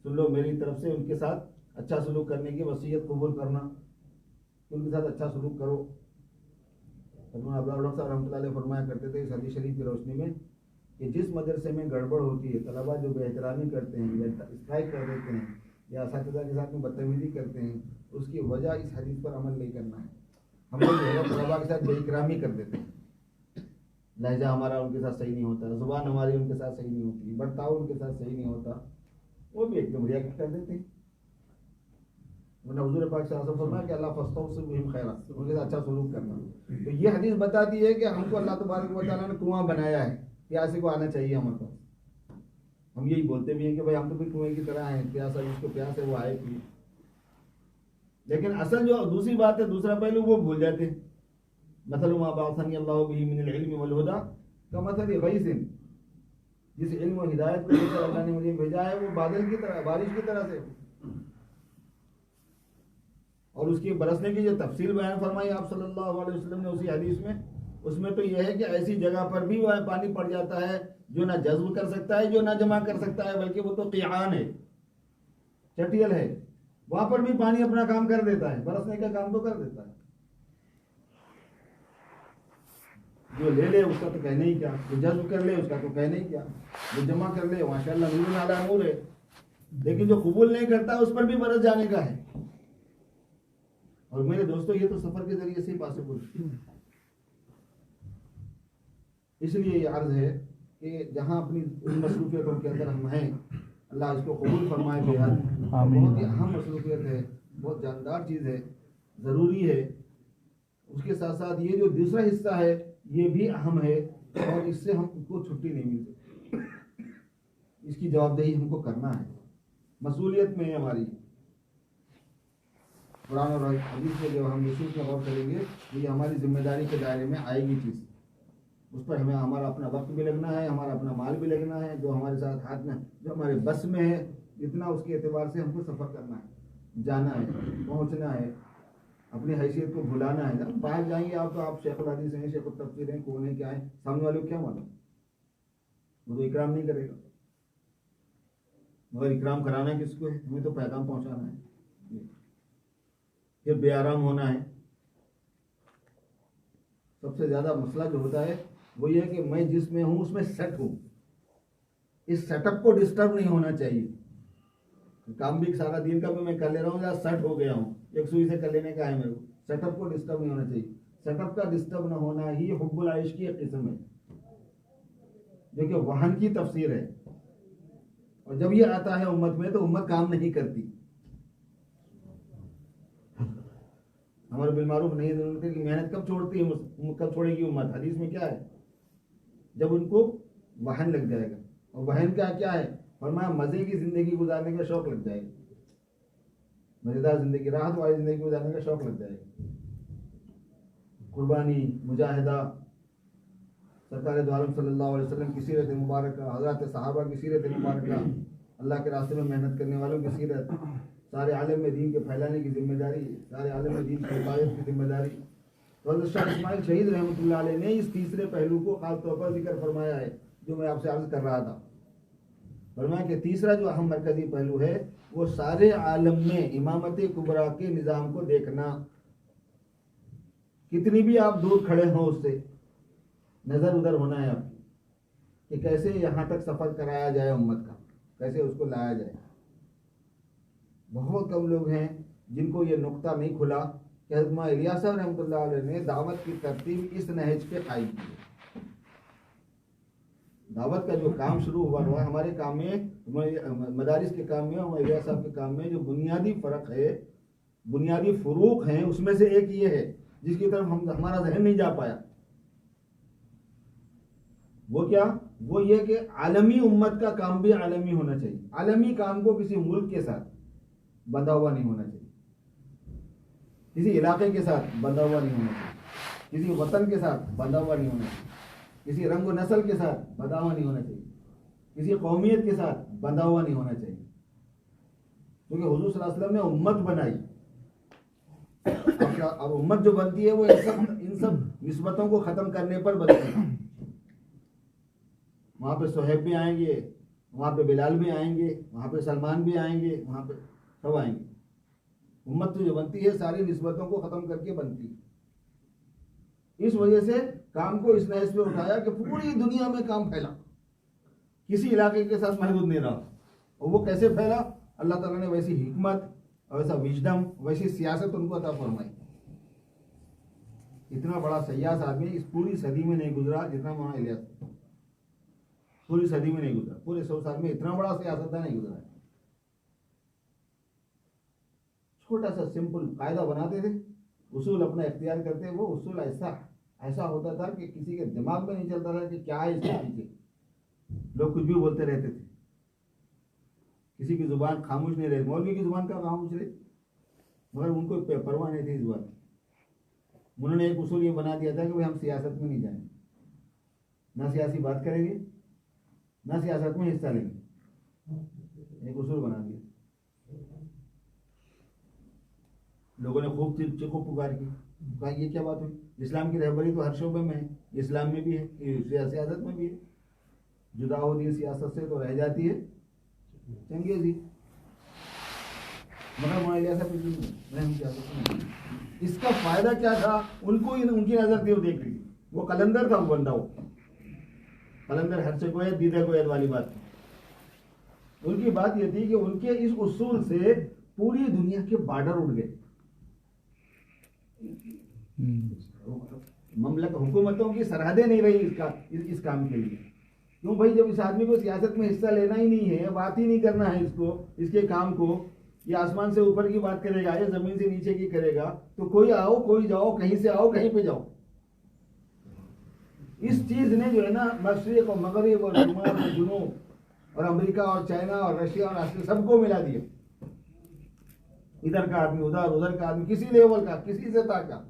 سن لو میری طرف سے ان کے ساتھ اچھا سلوک کرنے کی وصیت قبول کرنا، ان کے ساتھ اچھا سلوک کرو۔ ڈاکٹر صاحب رحمۃ اللہ علیہ فرمایا کرتے تھے اس حدیث شریف کی روشنی میں کہ جس مدرسے میں گڑبڑ ہوتی ہے، طلباء جو بے احترامی کرتے ہیں یا اسٹرائک کر دیتے ہیں یا اساتذہ کے ساتھ میں بدتمیزی کرتے ہیں، اس کی وجہ اس حدیث پر عمل نہیں کرنا ہے۔ ہم لوگ جو ہے طلباء کے ساتھ بے اکرامی کر دیتے ہیں، لہجہ ہمارا ان کے ساتھ صحیح نہیں ہوتا، زبان ہماری ان کے ساتھ صحیح نہیں ہوتی، برتاؤ ان کے ساتھ صحیح نہیں ہوتا، وہ بھی ایک دم ریئیکٹ کر دیتے ہیں۔ حضور پاک صلی اللہ علیہ وسلم فرمایا کہ اللہ فاستوصوا بہم خیرا، ان کے ساتھ اچھا سلوک کرنا۔ تو یہ حدیث بتاتی ہے کہ ہم کو اللہ تبارک و تعالیٰ نے کنواں بنایا ہے، پیاسے کو آنا چاہیے ہمارے پاس۔ ہم یہی بولتے بھی ہیں کہ بھائی ہم تو بھی کنویں کی طرح ہیں، پیاسا جس کو پیاس ہے وہ آئے پیے، لیکن اصل جو دوسری بات ہے، دوسرا پہلو وہ بھول جاتے ہیں۔ مثل ما بعثنی اللہ بہ من العلم والہدی کمثل غیث، جس علم و ہدایت کو لے کر اللہ نے مجھے بھیجا ہے وہ بادل کی طرح، بارش کی طرح سے۔ اور اس کی برسنے کی جو تفصیل بیان فرمائی آپ صلی اللہ علیہ وسلم نے اسی حدیث میں، اس میں تو یہ ہے کہ ایسی جگہ پر بھی وہ پانی پڑ جاتا ہے جو نہ جذب کر سکتا ہے، جو نہ جمع کر سکتا ہے، بلکہ وہ تو قیعان ہے، چٹیل ہے، وہاں پر بھی پانی اپنا کام کر دیتا ہے، برسنے کا کام تو کر دیتا ہے۔ جو لے لے اس کا تو کہنے ہی کیا، جو جذب کر لے اس کا تو کہنے ہی کیا، جو جمع کر لے ماشاء اللہ نور علی نور ہے، لیکن جو قبول نہیں کرتا اس پر بھی برس جانے کا ہے۔ اور میرے دوستو یہ تو سفر کے ذریعے سے ہی پاسبل ہے۔ اس لیے یہ عرض ہے کہ جہاں اپنی ان مصروفیتوں کے اندر ہم ہیں، اللہ اس کو قبول فرمائے بہت ہی اہم مصروفیت ہے، بہت جاندار چیز ہے، ضروری ہے۔ اس کے ساتھ ساتھ یہ جو دوسرا حصہ ہے یہ بھی اہم ہے، اور اس سے ہم کو چھٹی نہیں مل سکتی، اس کی جواب دہی ہم کو کرنا ہے، مسئولیت میں ہے ہماری۔ قرآن اور حدیث میں جو ہم نصوص میں غور کریں گے یہ ہماری ذمہ داری کے دائرے میں آئے گی چیز، اس پر ہمیں ہمارا اپنا وقت بھی لگنا ہے، ہمارا اپنا مال بھی لگنا ہے، جو ہمارے ساتھ ہاتھ میں، جو ہمارے بس میں ہے اتنا، اس کے اعتبار سے ہم کو سفر کرنا ہے، جانا ہے، پہنچنا ہے، اپنی حیثیت کو بھلانا ہے۔ جب باہر جائیں گے آپ تو آپ شیخ الحدیث ہیں، شیخ التفسیر ہیں، کون ہیں، کیا ہیں، سامنے والے کو کیا معلوم، وہ تو اکرام نہیں کرے گا، مگر اکرام کرانا کس کو ہے، ہمیں تو پیغام پہنچانا ہے۔ پھر بے آرام ہونا ہے۔ سب سے زیادہ مسئلہ جو ہوتا ہے وہ یہ کہ میں جس میں ہوں اس میں سیٹ ہوں، اس سیٹ اپ کو ڈسٹرب نہیں ہونا چاہیے۔ کام بھی سارا دین کا بھی میں کر لے رہا ہوں یا سیٹ ہو گیا ہوں، ایک سوئی سے کر لینے کا ہے میرے کو، سیٹ اپ کو ڈسٹرب نہیں ہونا چاہیے۔ سیٹ اپ کا ڈسٹرب نہ ہونا ہی حب العیش کی ایک قسم ہے، جو کہ وہن کی تفسیر ہے، اور جب یہ آتا ہے امت میں تو امت کام نہیں کرتی۔ ہمارے بالمعروف نہیں کی محنت کب چھوڑتی ہے، کب چھوڑے گی امت؟ حدیث میں کیا ہے؟ جب ان کو وہن لگ جائے گا، اور وہن کا کیا ہے؟ فرمایا مزے کی زندگی گزارنے کا شوق لگ جائے گا، مزیدار زندگی، راحت والی زندگی گزارنے کا شوق لگ جائے گا۔ قربانی، مجاہدہ، سرکار دو عالم صلی اللہ علیہ وسلم کی سیرت مبارکہ، حضرات صحابہ کی سیرت مبارکہ، اللہ کے راستے میں محنت کرنے والوں کی سیرت، سارے عالم میں دین کے پھیلانے کی ذمہ داری، سارے عالم میں دین کی حفاظت کی ذمہ داری۔ حضرت شاہ اسماعیل شہید رحمۃ اللہ علیہ نے اس تیسرے پہلو کو خاص طور پر ذکر فرمایا ہے، جو میں آپ سے عرض کر رہا تھا۔ فرمایا کہ تیسرا جو اہم مرکزی پہلو ہے وہ سارے عالم میں امامت کبریٰ کے نظام کو دیکھنا، کتنی بھی آپ دور کھڑے ہوں اس سے نظر ادھر ہونا ہے آپ کی، کہ کیسے یہاں تک سفر کرایا جائے امت کا، کیسے اس کو لایا جائے۔ بہت کم لوگ ہیں جن کو یہ نقطہ نہیں کھلا کہ حضرت مولانا الیاس صاحب رحمۃ اللہ علیہ نے دعوت کی ترتیب اس نہج پہ قائم کی ہے۔ دعوت کا جو کام شروع ہوا ہمارے کام میں، مدارس کے کام میں اور الیاس صاحب کے کام میں جو بنیادی فرق ہے، بنیادی فروق ہیں، اس میں سے ایک یہ ہے جس کی طرف ہمارا ذہن نہیں جا پایا۔ وہ کیا؟ وہ یہ کہ عالمی امت کا کام بھی عالمی ہونا چاہیے۔ عالمی کام کو کسی ملک کے ساتھ بندھا ہوا نہیں ہونا چاہیے، کسی علاقے کے ساتھ بندھا ہوا نہیں ہونا چاہیے، کسی وطن کے ساتھ بندھا ہوا نہیں ہونا چاہیے، کسی رنگ و نسل کے ساتھ بندھا ہوا نہیں ہونا چاہیے، کسی قومیت کے ساتھ بندھا ہوا نہیں ہونا چاہیے، کیونکہ حضور صلی اللہ علیہ وسلم نے امت بنائی۔ اب امت جو بنتی ہے وہ ان سب نسبتوں کو ختم کرنے پر بنتی ہے۔ وہاں پہ صہیب بھی آئیں گے، وہاں پہ بلال بھی آئیں گے، وہاں پہ سلمان بھی آئیں گے، وہاں پہ سب آئیں گے۔ امت جو بنتی ہے ساری نسبتوں کو ختم کر کے بنتی ہے۔ اس وجہ سے کام کو اس نہج پہ اٹھایا کہ پوری دنیا میں کام پھیلا، کسی علاقے کے ساتھ محدود نہیں رہا۔ اور وہ کیسے پھیلا؟ اللہ تعالیٰ نے ویسی حکمت اور ویسا وژڈم، ویسی سیاست ان کو عطا فرمائی۔ اتنا بڑا سیاس آدمی اس پوری صدی میں نہیں گزرا جتنا مولانا الیاس، پوری صدی میں نہیں گزرا، پورے 100 سال میں اتنا بڑا سیاستدان نہیں گزرا ہے۔ چھوٹا سا سمپل قاعدہ بناتے تھے، اصول اپنا اختیار کرتے، وہ اصول ایسا ہوتا تھا کہ کسی کے دماغ میں نہیں چلتا تھا کہ کیا ہے اس کے پیچھے۔ لوگ کچھ بھی بولتے رہتے تھے، کسی کی زبان خاموش نہیں رہتی، مولوی کی زبان کا خاموش رہتی، مگر ان کو پرواہ نہیں تھی اس بات کی۔ انہوں نے ایک اصول یہ بنا دیا تھا کہ ہم سیاست میں نہیں جائیں گے، نہ سیاسی بات کریں گے، نہ سیاست میں حصہ لیں گے۔ ایک اصول بنا دیا، لوگوں نے خوب چیخو پکار کی، کہا یہ کیا بات ہوئی؟ اسلام کی رہبری تو ہر شعبے میں ہے، اسلام میں بھی ہے، سیاست میں بھی ہے، جدا ہوتی ہے سیاست سے تو رہ جاتی ہے چنگیزی۔ مگر مولانا الیاس صاحب اس کا فائدہ کیا تھا؟ ان کو ان کی نظر تھی، وہ دیکھ رہی، وہ قلندر تھا، وہ بندہ، وہ قلندر ہر سے گوید دیدہ گوید والی بات تھی۔ ان کی بات یہ تھی کہ ان کے اس اصول سے پوری دنیا کے بارڈر اٹھ گئے، مملک حکومتوں کی سرحدیں نہیں رہی اس کام کے لیے۔ کیوں بھائی؟ جب اس آدمی کو سیاست میں حصہ لینا ہی نہیں ہے، بات ہی نہیں کرنا ہے اس کو، اس کے کام کو، یہ آسمان سے اوپر کی بات کرے گا، یہ زمین سے نیچے کی کرے گا، تو کوئی آؤ کوئی جاؤ، کہیں سے آؤ کہیں پہ جاؤ۔ اس چیز نے جو ہے نا مشرق اور مغرب اور شمال اور جنوب اور امریکہ اور چائنا اور رشیا اور آسٹریلیا سب کو ملا دیا۔ ادھر کا آدمی ادھر کا آدمی، کسی لیول کا، کسی سطح کا،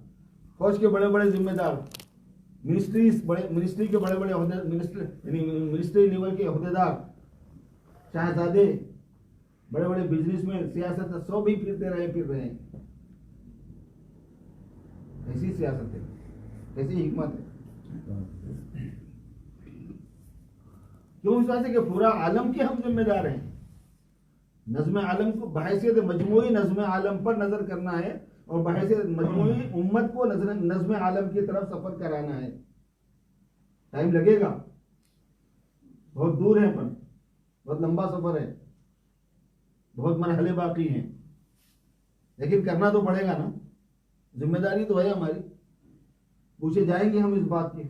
فوج کے بڑے بڑے ذمہ دار، منسٹری کے بڑے بڑے منسٹری لیول کے عہدیدار، شہزادے، بڑے بڑے بزنس مین، سیاست سب بھی پھر رہے ہیں۔ ایسی سیاست ہے، ایسی حکمت ہے۔ کیوں؟ اس وجہ سے کہ پورا عالم کے ہم ذمہ دار ہیں۔ نظم عالم کو بحیثیت مجموعی نظم عالم پر نظر کرنا ہے، اور بحیثیت مجموعی امت کو نظم عالم کی طرف سفر کرانا ہے۔ ٹائم لگے گا، بہت دور ہے، پر بہت لمبا سفر ہے، بہت مرحلے باقی ہیں، لیکن کرنا تو پڑے گا نا، ذمہ داری تو ہے ہماری، پوچھے جائیں گے ہم اس بات کی۔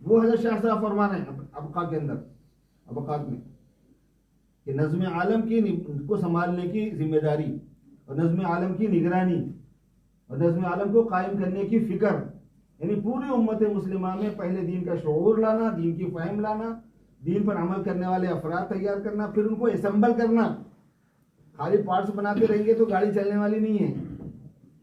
وہ حضرت شاہ صاحب فرمان ہے ابقاء کے اندر، ابقات میں، کہ نظم عالم کی کو سنبھالنے کی ذمہ داری اور نظم عالم کی نگرانی اور نظم عالم کو قائم کرنے کی فکر، یعنی پوری امت مسلمہ میں پہلے دین کا شعور لانا، دین کی فہم لانا، دین پر عمل کرنے والے افراد تیار کرنا، پھر ان کو اسمبل کرنا۔ خالی پارٹس بناتے رہیں گے تو گاڑی چلنے والی نہیں ہے۔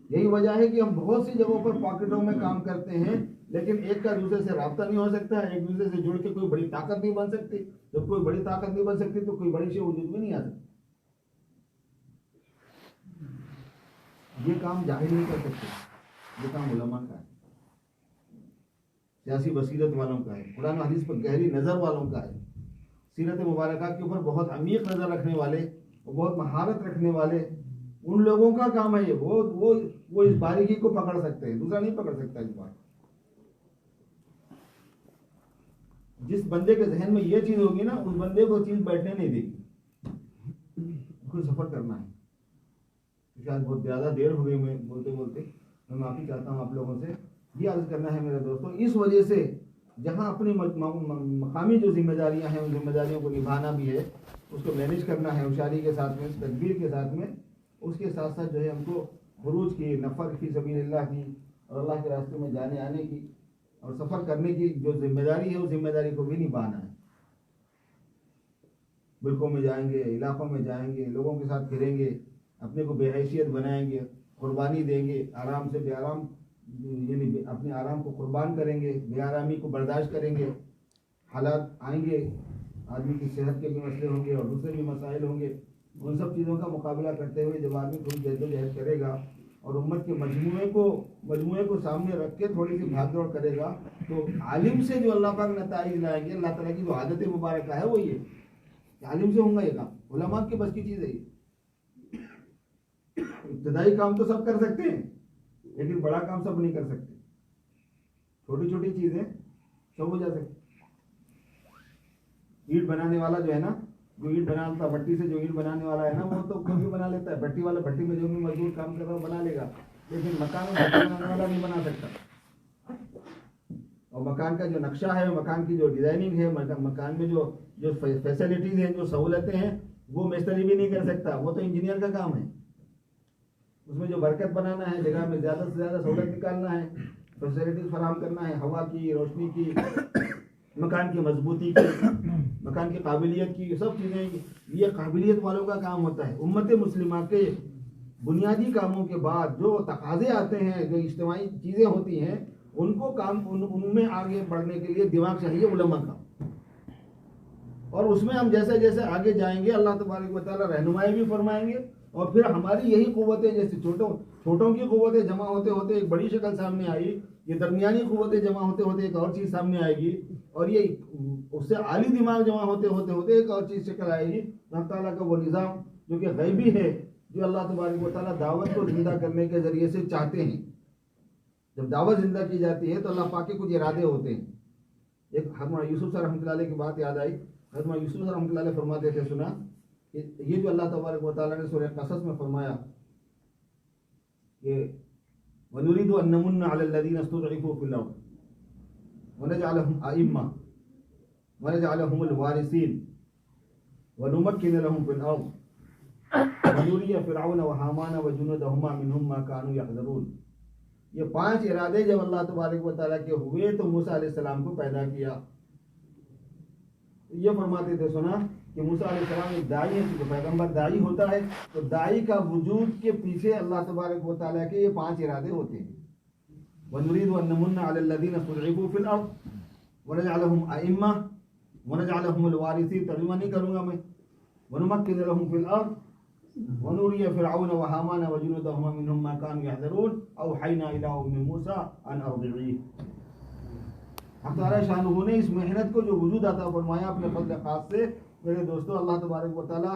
یہی وجہ ہے کہ ہم بہت سی جگہوں پر پاکٹوں میں کام کرتے ہیں، لیکن ایک کا دوسرے سے رابطہ نہیں ہو سکتا، ایک دوسرے سے جڑ کے کوئی بڑی طاقت نہیں بن سکتی۔ جب کوئی بڑی طاقت نہیں بن سکتی تو کوئی بڑی شے وجود میں نہیں آ سکتی۔ یہ کام جاہل نہیں کر سکتے، یہ کام علماء کا ہے، سیاسی بصیرت والوں کا ہے، قرآن و حدیث پر گہری نظر والوں کا ہے، سیرت مبارکہ کے اوپر بہت عمیق نظر رکھنے والے اور بہت مہارت رکھنے والے، ان لوگوں کا کام ہے یہ۔ وہ اس باریکی کو پکڑ سکتے ہیں، دوسرا نہیں پکڑ سکتا اس بات۔ جس بندے کے ذہن میں یہ چیز ہوگی نا، اس بندے کو چیز بیٹھنے نہیں دے گی، اس کو سفر کرنا ہے۔ شاید بہت زیادہ دیر ہو گئی میں بولتے بولتے، میں معافی چاہتا ہوں آپ لوگوں سے. یہ عرض کرنا ہے میرے دوستوں، اس وجہ سے جہاں اپنی مقامی جو ذمہ داریاں ہیں ان ذمہ داریوں کو نبھانا بھی ہے، اس کو مینیج کرنا ہے ہوشیاری کے ساتھ میں، تدبیر کے ساتھ میں. اس کے ساتھ ساتھ جو ہے ہم کو خروج کی، نفر فی سبیل اللہ کی اور اللہ کے راستے میں جانے آنے کی اور سفر کرنے کی جو ذمہ داری ہے، اس ذمہ داری کو بھی نبھانا ہے. ملکوں میں جائیں گے، علاقوں میں جائیں گے، لوگوں کے ساتھ پھریں گے، اپنے کو بے حیثیت بنائیں گے، قربانی دیں گے، آرام سے بے آرام، یعنی اپنے آرام کو قربان کریں گے، بے آرامی کو برداشت کریں گے. حالات آئیں گے، آدمی کی صحت کے بھی مسئلے ہوں گے اور دوسرے بھی مسائل ہوں گے. ان سب چیزوں کا مقابلہ کرتے ہوئے جب آدمی تھوڑی جدوجہد کرے گا اور امت کے مجموعے کو سامنے رکھ کے تھوڑی سی بھاگ دوڑ کرے گا، تو عالم سے جو اللہ پاک نتائج لائیں گے، اللہ تعالیٰ کی جو عادت مبارکہ ہے وہ یہ کہ عالم سے ہوں گا یہ کام. علماء کی بس کی چیز ہے یہ. ابتدائی کام تو سب کر سکتے ہیں لیکن بڑا کام سب نہیں کر سکتے. چھوٹی چھوٹی چیزیں سب ہو جا سکتی. اینٹ بنانے والا جو ہے نا، جو اینٹ بناتا بھٹی سے جو اینٹ بنانے والا ہے نا، وہ تو کوئی بھی بنا لیتا ہے. بھٹی والا بھٹی میں جو بھی مزدور کام کر رہا ہے وہ بنا لے گا، لیکن مکان میں بھٹی بنانے والا نہیں بنا سکتا. اور مکان کا جو نقشہ ہے، مکان کی جو ڈیزائننگ ہے، مکان میں جو فیسلٹیز ہیں، جو سہولتیں ہیں، وہ مستری بھی نہیں کر سکتا. وہ تو انجینئر کا کام ہے. اس میں جو برکت بنانا ہے، جگہ میں زیادہ سے زیادہ سہولت نکالنا ہے، فیسلٹیز فراہم کرنا ہے، ہوا کی، روشنی کی، مکان کی مضبوطی کی، مکان کی قابلیت کی، یہ سب چیزیں یہ قابلیت والوں کا کام ہوتا ہے. امت مسلمہ کے بنیادی کاموں کے بعد جو تقاضے آتے ہیں، جو اجتماعی چیزیں ہوتی ہیں، ان کو ان میں آگے بڑھنے کے لیے دماغ چاہیے علماء کا. اور اس میں ہم جیسے جیسے آگے جائیں گے، اللہ تبارک و تعالیٰ رہنمائی بھی فرمائیں گے. اور پھر ہماری یہی قوتیں، جیسے چھوٹوں کی قوتیں جمع ہوتے ہوتے ایک بڑی شکل سامنے آئی، یہ درمیانی قوتیں جمع ہوتے ہوتے ایک اور چیز سامنے آئے گی، اور یہ اس سے عالی دماغ جمع ہوتے ہوتے ایک اور چیز شکل آئے گی. اللہ تعالیٰ کا وہ نظام جو کہ غیبی ہے، جو اللہ تبارک و تعالیٰ دعوت کو زندہ کرنے کے ذریعے سے چاہتے ہیں. جب دعوت زندہ کی جاتی ہے تو اللہ پاک کے کچھ ارادے ہوتے ہیں. ایک حضرت یوسف صاحب رحمۃ اللہ علیہ کی بات یاد آئی. حضرت یوسف صاحب رحمۃ اللہ علیہ فرماتے تھے، سنا کہ یہ جو اللہ تبارک و تعالیٰ نے سورہ قصص میں فرمایا کہ وَنُرِيدُ أَن نَّمُنَّ عَلَى الَّذِينَ اسْتُضْعِفُوا فِي الْأَرْضِ وَنَجْعَلَهُمْ أَئِمَّةً وَنَجْعَلَهُمُ الْوَارِثِينَ وَنُمَكِّنَ لَهُمْ فِي الْأَرْضِ وَنُرِيَ فِرْعَوْنَ وَهَامَانَ وَجُنُودَهُمَا مِنْهُمْ مَا كَانُوا يَحْذَرُونَ. یہ 5 ارادے جب اللہ تبارک و تعالیٰ کے ہوئے تو موسیٰ علیہ السلام کو پیدا کیا. یہ فرماتے تھے، سنا کہ موسیٰ علیہ السلام ایک داعی ہے، کہ پیغمبر داعی ہوتا ہے تو داعی کا وجود کے پیچھے اللہ تبارک و تعالیٰ کے یہ 5 ارادے ہوتے ہیں. وَنُرِيدُ أَن نَّمُنَّ عَلَى الَّذِينَ اسْتُضْعِفُوا فِي الْأَرْضِ وَنَجْعَلَهُمْ أَئِمَّةً وَنَجْعَلَهُمُ الْوَارِثِينَ، ترجمہ نہیں کروں گا میں. وَنُمَكِّنَ لَهُمْ فِي الْأَرْضِ وَنُرِيَ فِرْعَوْنَ وَهَامَانَ وَجُنُودَهُمَا مِنْهُمْ مَا كَانُوا يَحْذَرُونَ أَوْحَيْنَا إِلَىٰ أُمِّ مُوسَىٰ أَنْ أَرْضِعِيهِ. ہم تعالیٰ شانہ نے اس محنت کو جو وجود عطا فرمایا اپنے فضل خاص سے، میرے دوستو، اللہ تبارک و تعالیٰ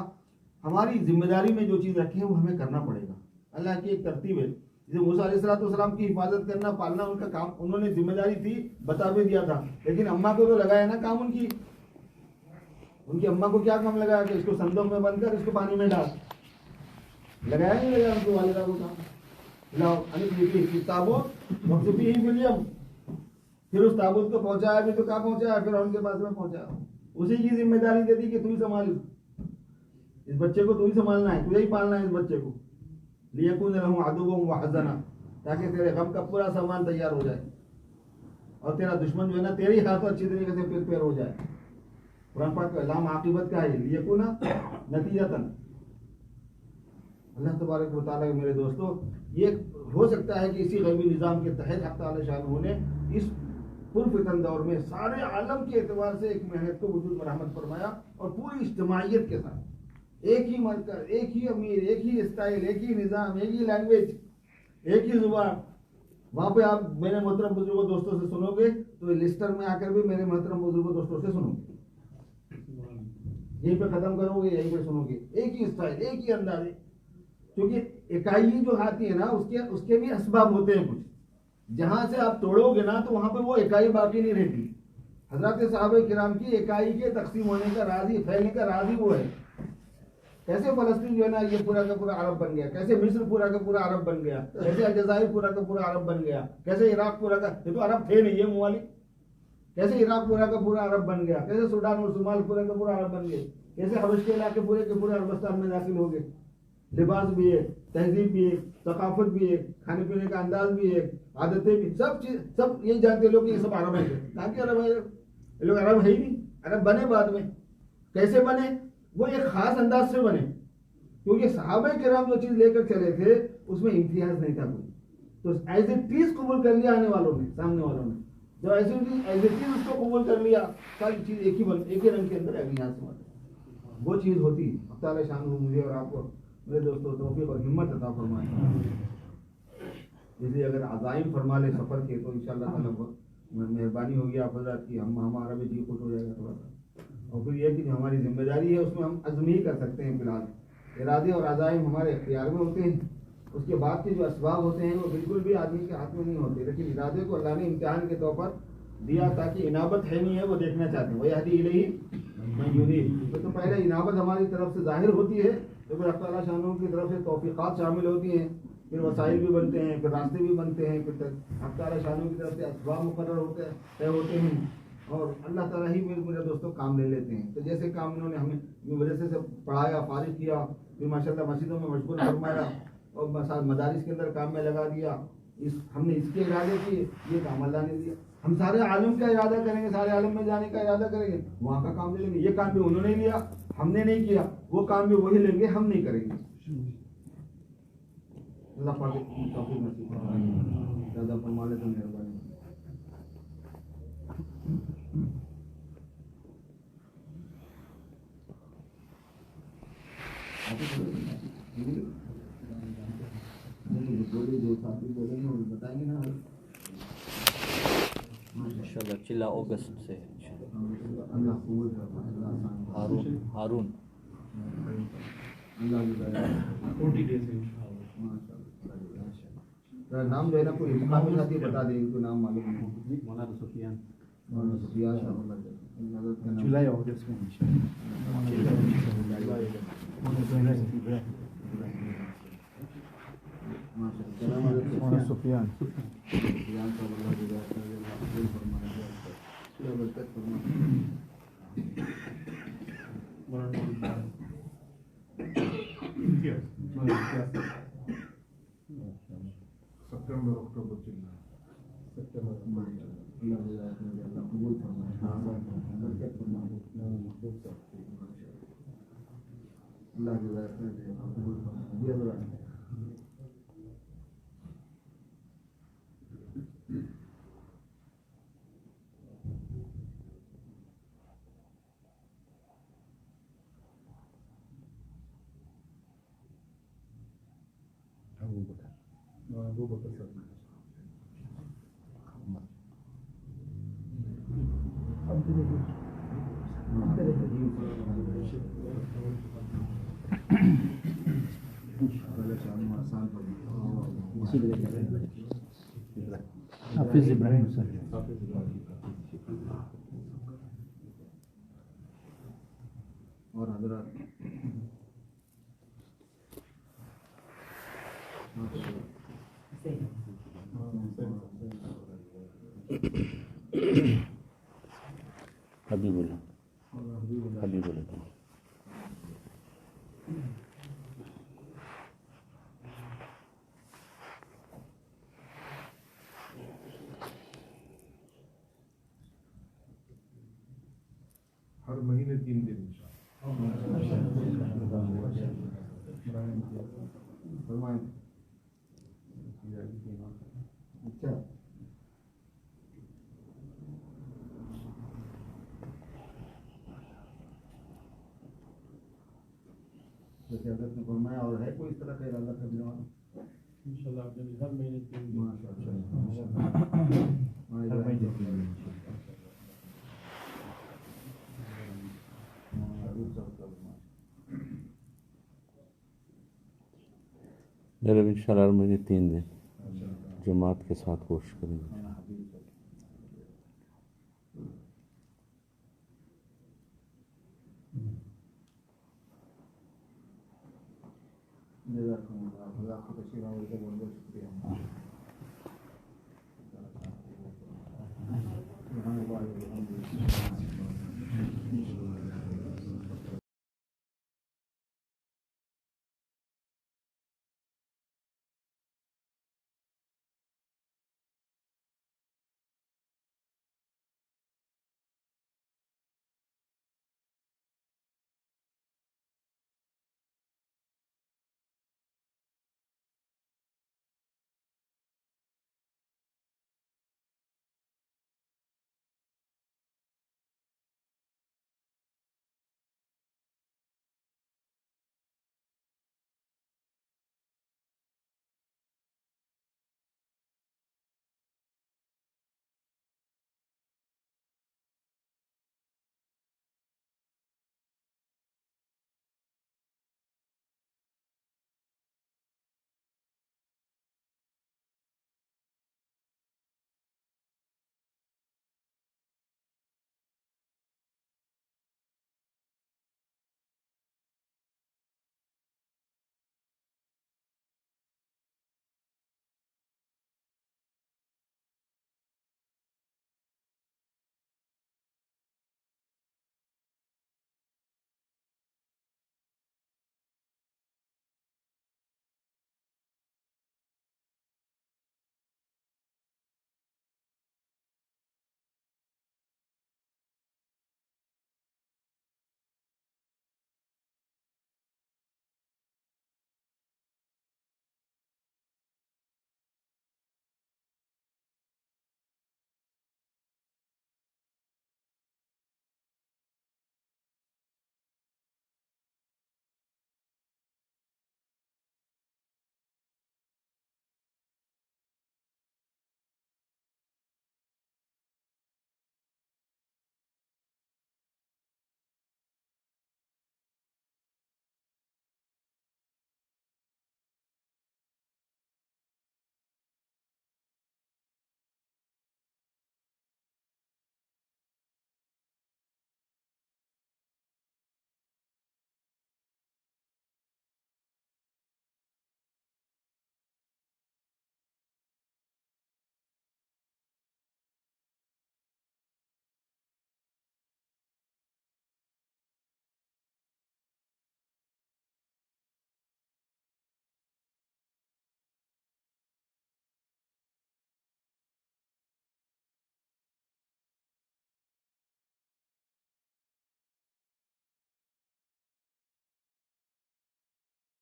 ہماری ذمہ داری میں جو چیز رکھی ہے وہ ہمیں کرنا پڑے گا. اللہ کی ایک ترتیب ہے. جیسے موسیٰ علیہ السلام کی حفاظت کرنا، پالنا ان کا کام، انہوں نے ذمہ داری تھی، بتا بھی دیا تھا، لیکن اماں کو تو لگایا نا کام. ان کی اماں کو کیا کام لگایا کہ اس کو صندوق میں بند کر، اس کو پانی میں ڈال. لگایا نہیں لگایا ان کو والدہ کو کام؟ لاؤ تابوت مقصوبی ہی ملی. اب پھر اس تابوت کو پہنچایا بھی تو کہاں پہنچایا؟ پھر ان کے پاس میں پہنچایا. اسی کی ذمہ داری دے دی کہ تو ہی سنبھال، اس بچے کو تو ہی سنبھالنا ہے، تجھے ہی پالنا ہے اس بچے کو. لِيَكُونَ لَهُمْ عَدُوًّا وَحَزَنًا، تاکہ تیرے غم کا پورا سامان تیار ہو جائے اور تیرا دشمن جو ہے نا تیرے ہی ہاتھوں اچھی طریقے سے پیر ہو جائے. قرآن پاک کا علام عاقبت کا ہے، لِيَكُونَ نتیجتاً. اللہ تبارک و تعالیٰ میرے دوستو، یہ ہو سکتا ہے کہ اسی غیبی نظام کے تحت حق تعالی شانہ نے اس پرفتن دور میں سارے عالم کے اعتبار سے ایک محنت کو وجود میں رحمت فرمایا، اور پوری اجتماعیت کے ساتھ ایک ہی مرکز، ایک ہی امیر، ایک ہی اسٹائل، ایک ہی نظام، ایک ہی لینگویج، ایک ہی زبان. وہاں پہ آپ میرے محترم بزرگوں دوستوں سے سنو گے تو لسٹر میں آ کر بھی میرے محترم بزرگوں دوستوں سے سنو گے. یہیں پہ ختم کرو گے، یہیں پہ سنو گے. ایک ہی اسٹائل، ایک ہی اندازے. کیونکہ اکائی جو آتی ہے نا، اس کے بھی اسباب ہوتے ہیں کچھ. جہاں سے آپ توڑو گے نا تو وہاں پہ وہ اکائی باقی نہیں رہتی. حضرات صحابہ کرام کی اکائی کے تقسیم ہونے کا راز ہی، پھیلنے کا راز ہی وہ ہے. کیسے فلسطین جو ہے نا یہ پورا کا پورا عرب بن گیا, کیسے مصر پورا کا پورا عرب بن گیا, کیسے الجزائر پورا کا پورا عرب بن گیا, کیسے عراق پورا کا, یہ تو عرب تھے نہیں یہ ممالک, کیسے عراق پورا کا پورا عرب بن گیا, کیسے سوڈان اور صومال پورا کا پورا عرب بن گئے, کیسے حبش کے علاقے پورے کے پورے عربستان میں داخل ہو گئے. لباس بھی ایک, تہذیب بھی ایک, ثقافت بھی ایک, کھانے پینے کا انداز بھی ایک, عادتیں بھی, سب چیز سب یہی جانتے لوگ کہ یہ سب عرب ہیں. تاکہ عرب ہے, یہ لوگ عرب ہے ہی نہیں, عرب بنے بعد میں. کیسے بنے؟ وہ ایک خاص انداز سے بنے, کیونکہ صحابہ کرام جو چیز لے کر چلے تھے اس میں امتیاز نہیں تھا کوئی, تو ایز اے ٹیز قبول کر لیا آنے والوں نے, سامنے والوں نے, جو ایز اے ٹیز اس کو قبول کر لیا, ساری چیز ایک ہی رنگ کے اندر یہاں سے وہ چیز ہوتی. اب تعالیٰ شان ہو مجھے اور آپ کو میرے دوستوں توفیق اور ہمت عطا فرمائے. اس لیے اگر عزائم فرما لے سفر کے تو انشاءاللہ تعالیٰ بہت مہربانی ہوگی آپ حضرات کی, ہمارا بھی جی خوش ہو جائے گا تھوڑا سا. اور پھر یہ کہ ہماری ذمہ داری ہے اس میں ہم عزم ہی کر سکتے ہیں. فی الحال ارادے اور عزائم ہمارے اختیار میں ہوتے ہیں, اس کے بعد کے جو اسباب ہوتے ہیں وہ بالکل بھی آدمی کے ہاتھ میں نہیں ہوتے, لیکن ارادے کو اللہ نے امتحان کے طور پر دیا تاکہ انابت ہے نہیں ہے وہ دیکھنا چاہتے ہیں. وَيَهْدِي إِلَيْهِ مَن يُنِيبُ, تو پہلے انابت ہماری طرف سے ظاہر ہوتی ہے, تو پھر اللہ تعالیٰ شانوں کی طرف سے توفیقات شامل ہوتی ہیں, پھر وسائل بھی بنتے ہیں, پھر راستے بھی بنتے ہیں, پھر اللہ تعالیٰ شانوں کی طرف سے اسباب مقرر ہوتے ہیں, اور اللہ تعالیٰ ہی میرے دوستوں کام لے لیتے ہیں. تو جیسے کام انہوں نے ہمیں مدرسے سے پڑھایا, فارغ کیا, پھر ماشاءاللہ مسجدوں میں مشغول فرمایا اور مدارس کے اندر کام میں لگا دیا, ہم نے اس کے ارادے کیے, یہ کام اللہ نے دیا. ہم سارے عالم کا ارادہ کریں گے, سارے عالم میں جانے کا ارادہ کریں گے, وہاں کا کام لے لیں گے. یہ کام بھی انہوں نے لیا, ہم نے نہیں کیا, وہ کام بھی وہی لیں گے, ہم نہیں کریں گے. اللہ پاک توفیق نصیب فرمائے, زیادہ فرما لے تو مہربانی. جو ساتھی بولیں گے وہ بتائیں گے نا انشاءاللہ چلا اگست سے اللہ قبول فرمائے. ہارون اللہ 40 days انشاءاللہ. نام جو ہے نا کوئی مقامی ساتھی بتا دیں, ان کو نام معلوم نہیں. مولانا سفیان سفیان جولائی اگست میں سفیان سپٹمبر اکتوبر چلنا ابو بکر صاحب حافظ ابراہیم صاحب. اور حضرات حبیب اللہ حبیب اللہ ہر مہینے 3 دن فرمائیں. اچھا جیسے حضرت نے فرمایا, اور ہے کوئی اس طرح کا ارادہ کرنے والا؟ انشاءاللہ آپ نے ہر مہینے 3 دن ضرور انشاءاللہ مجھے 3 دن جماعت کے ساتھ کوشش کریں گے. اللہ آپ کو تشریف آنے کا بہت بہت شکریہ.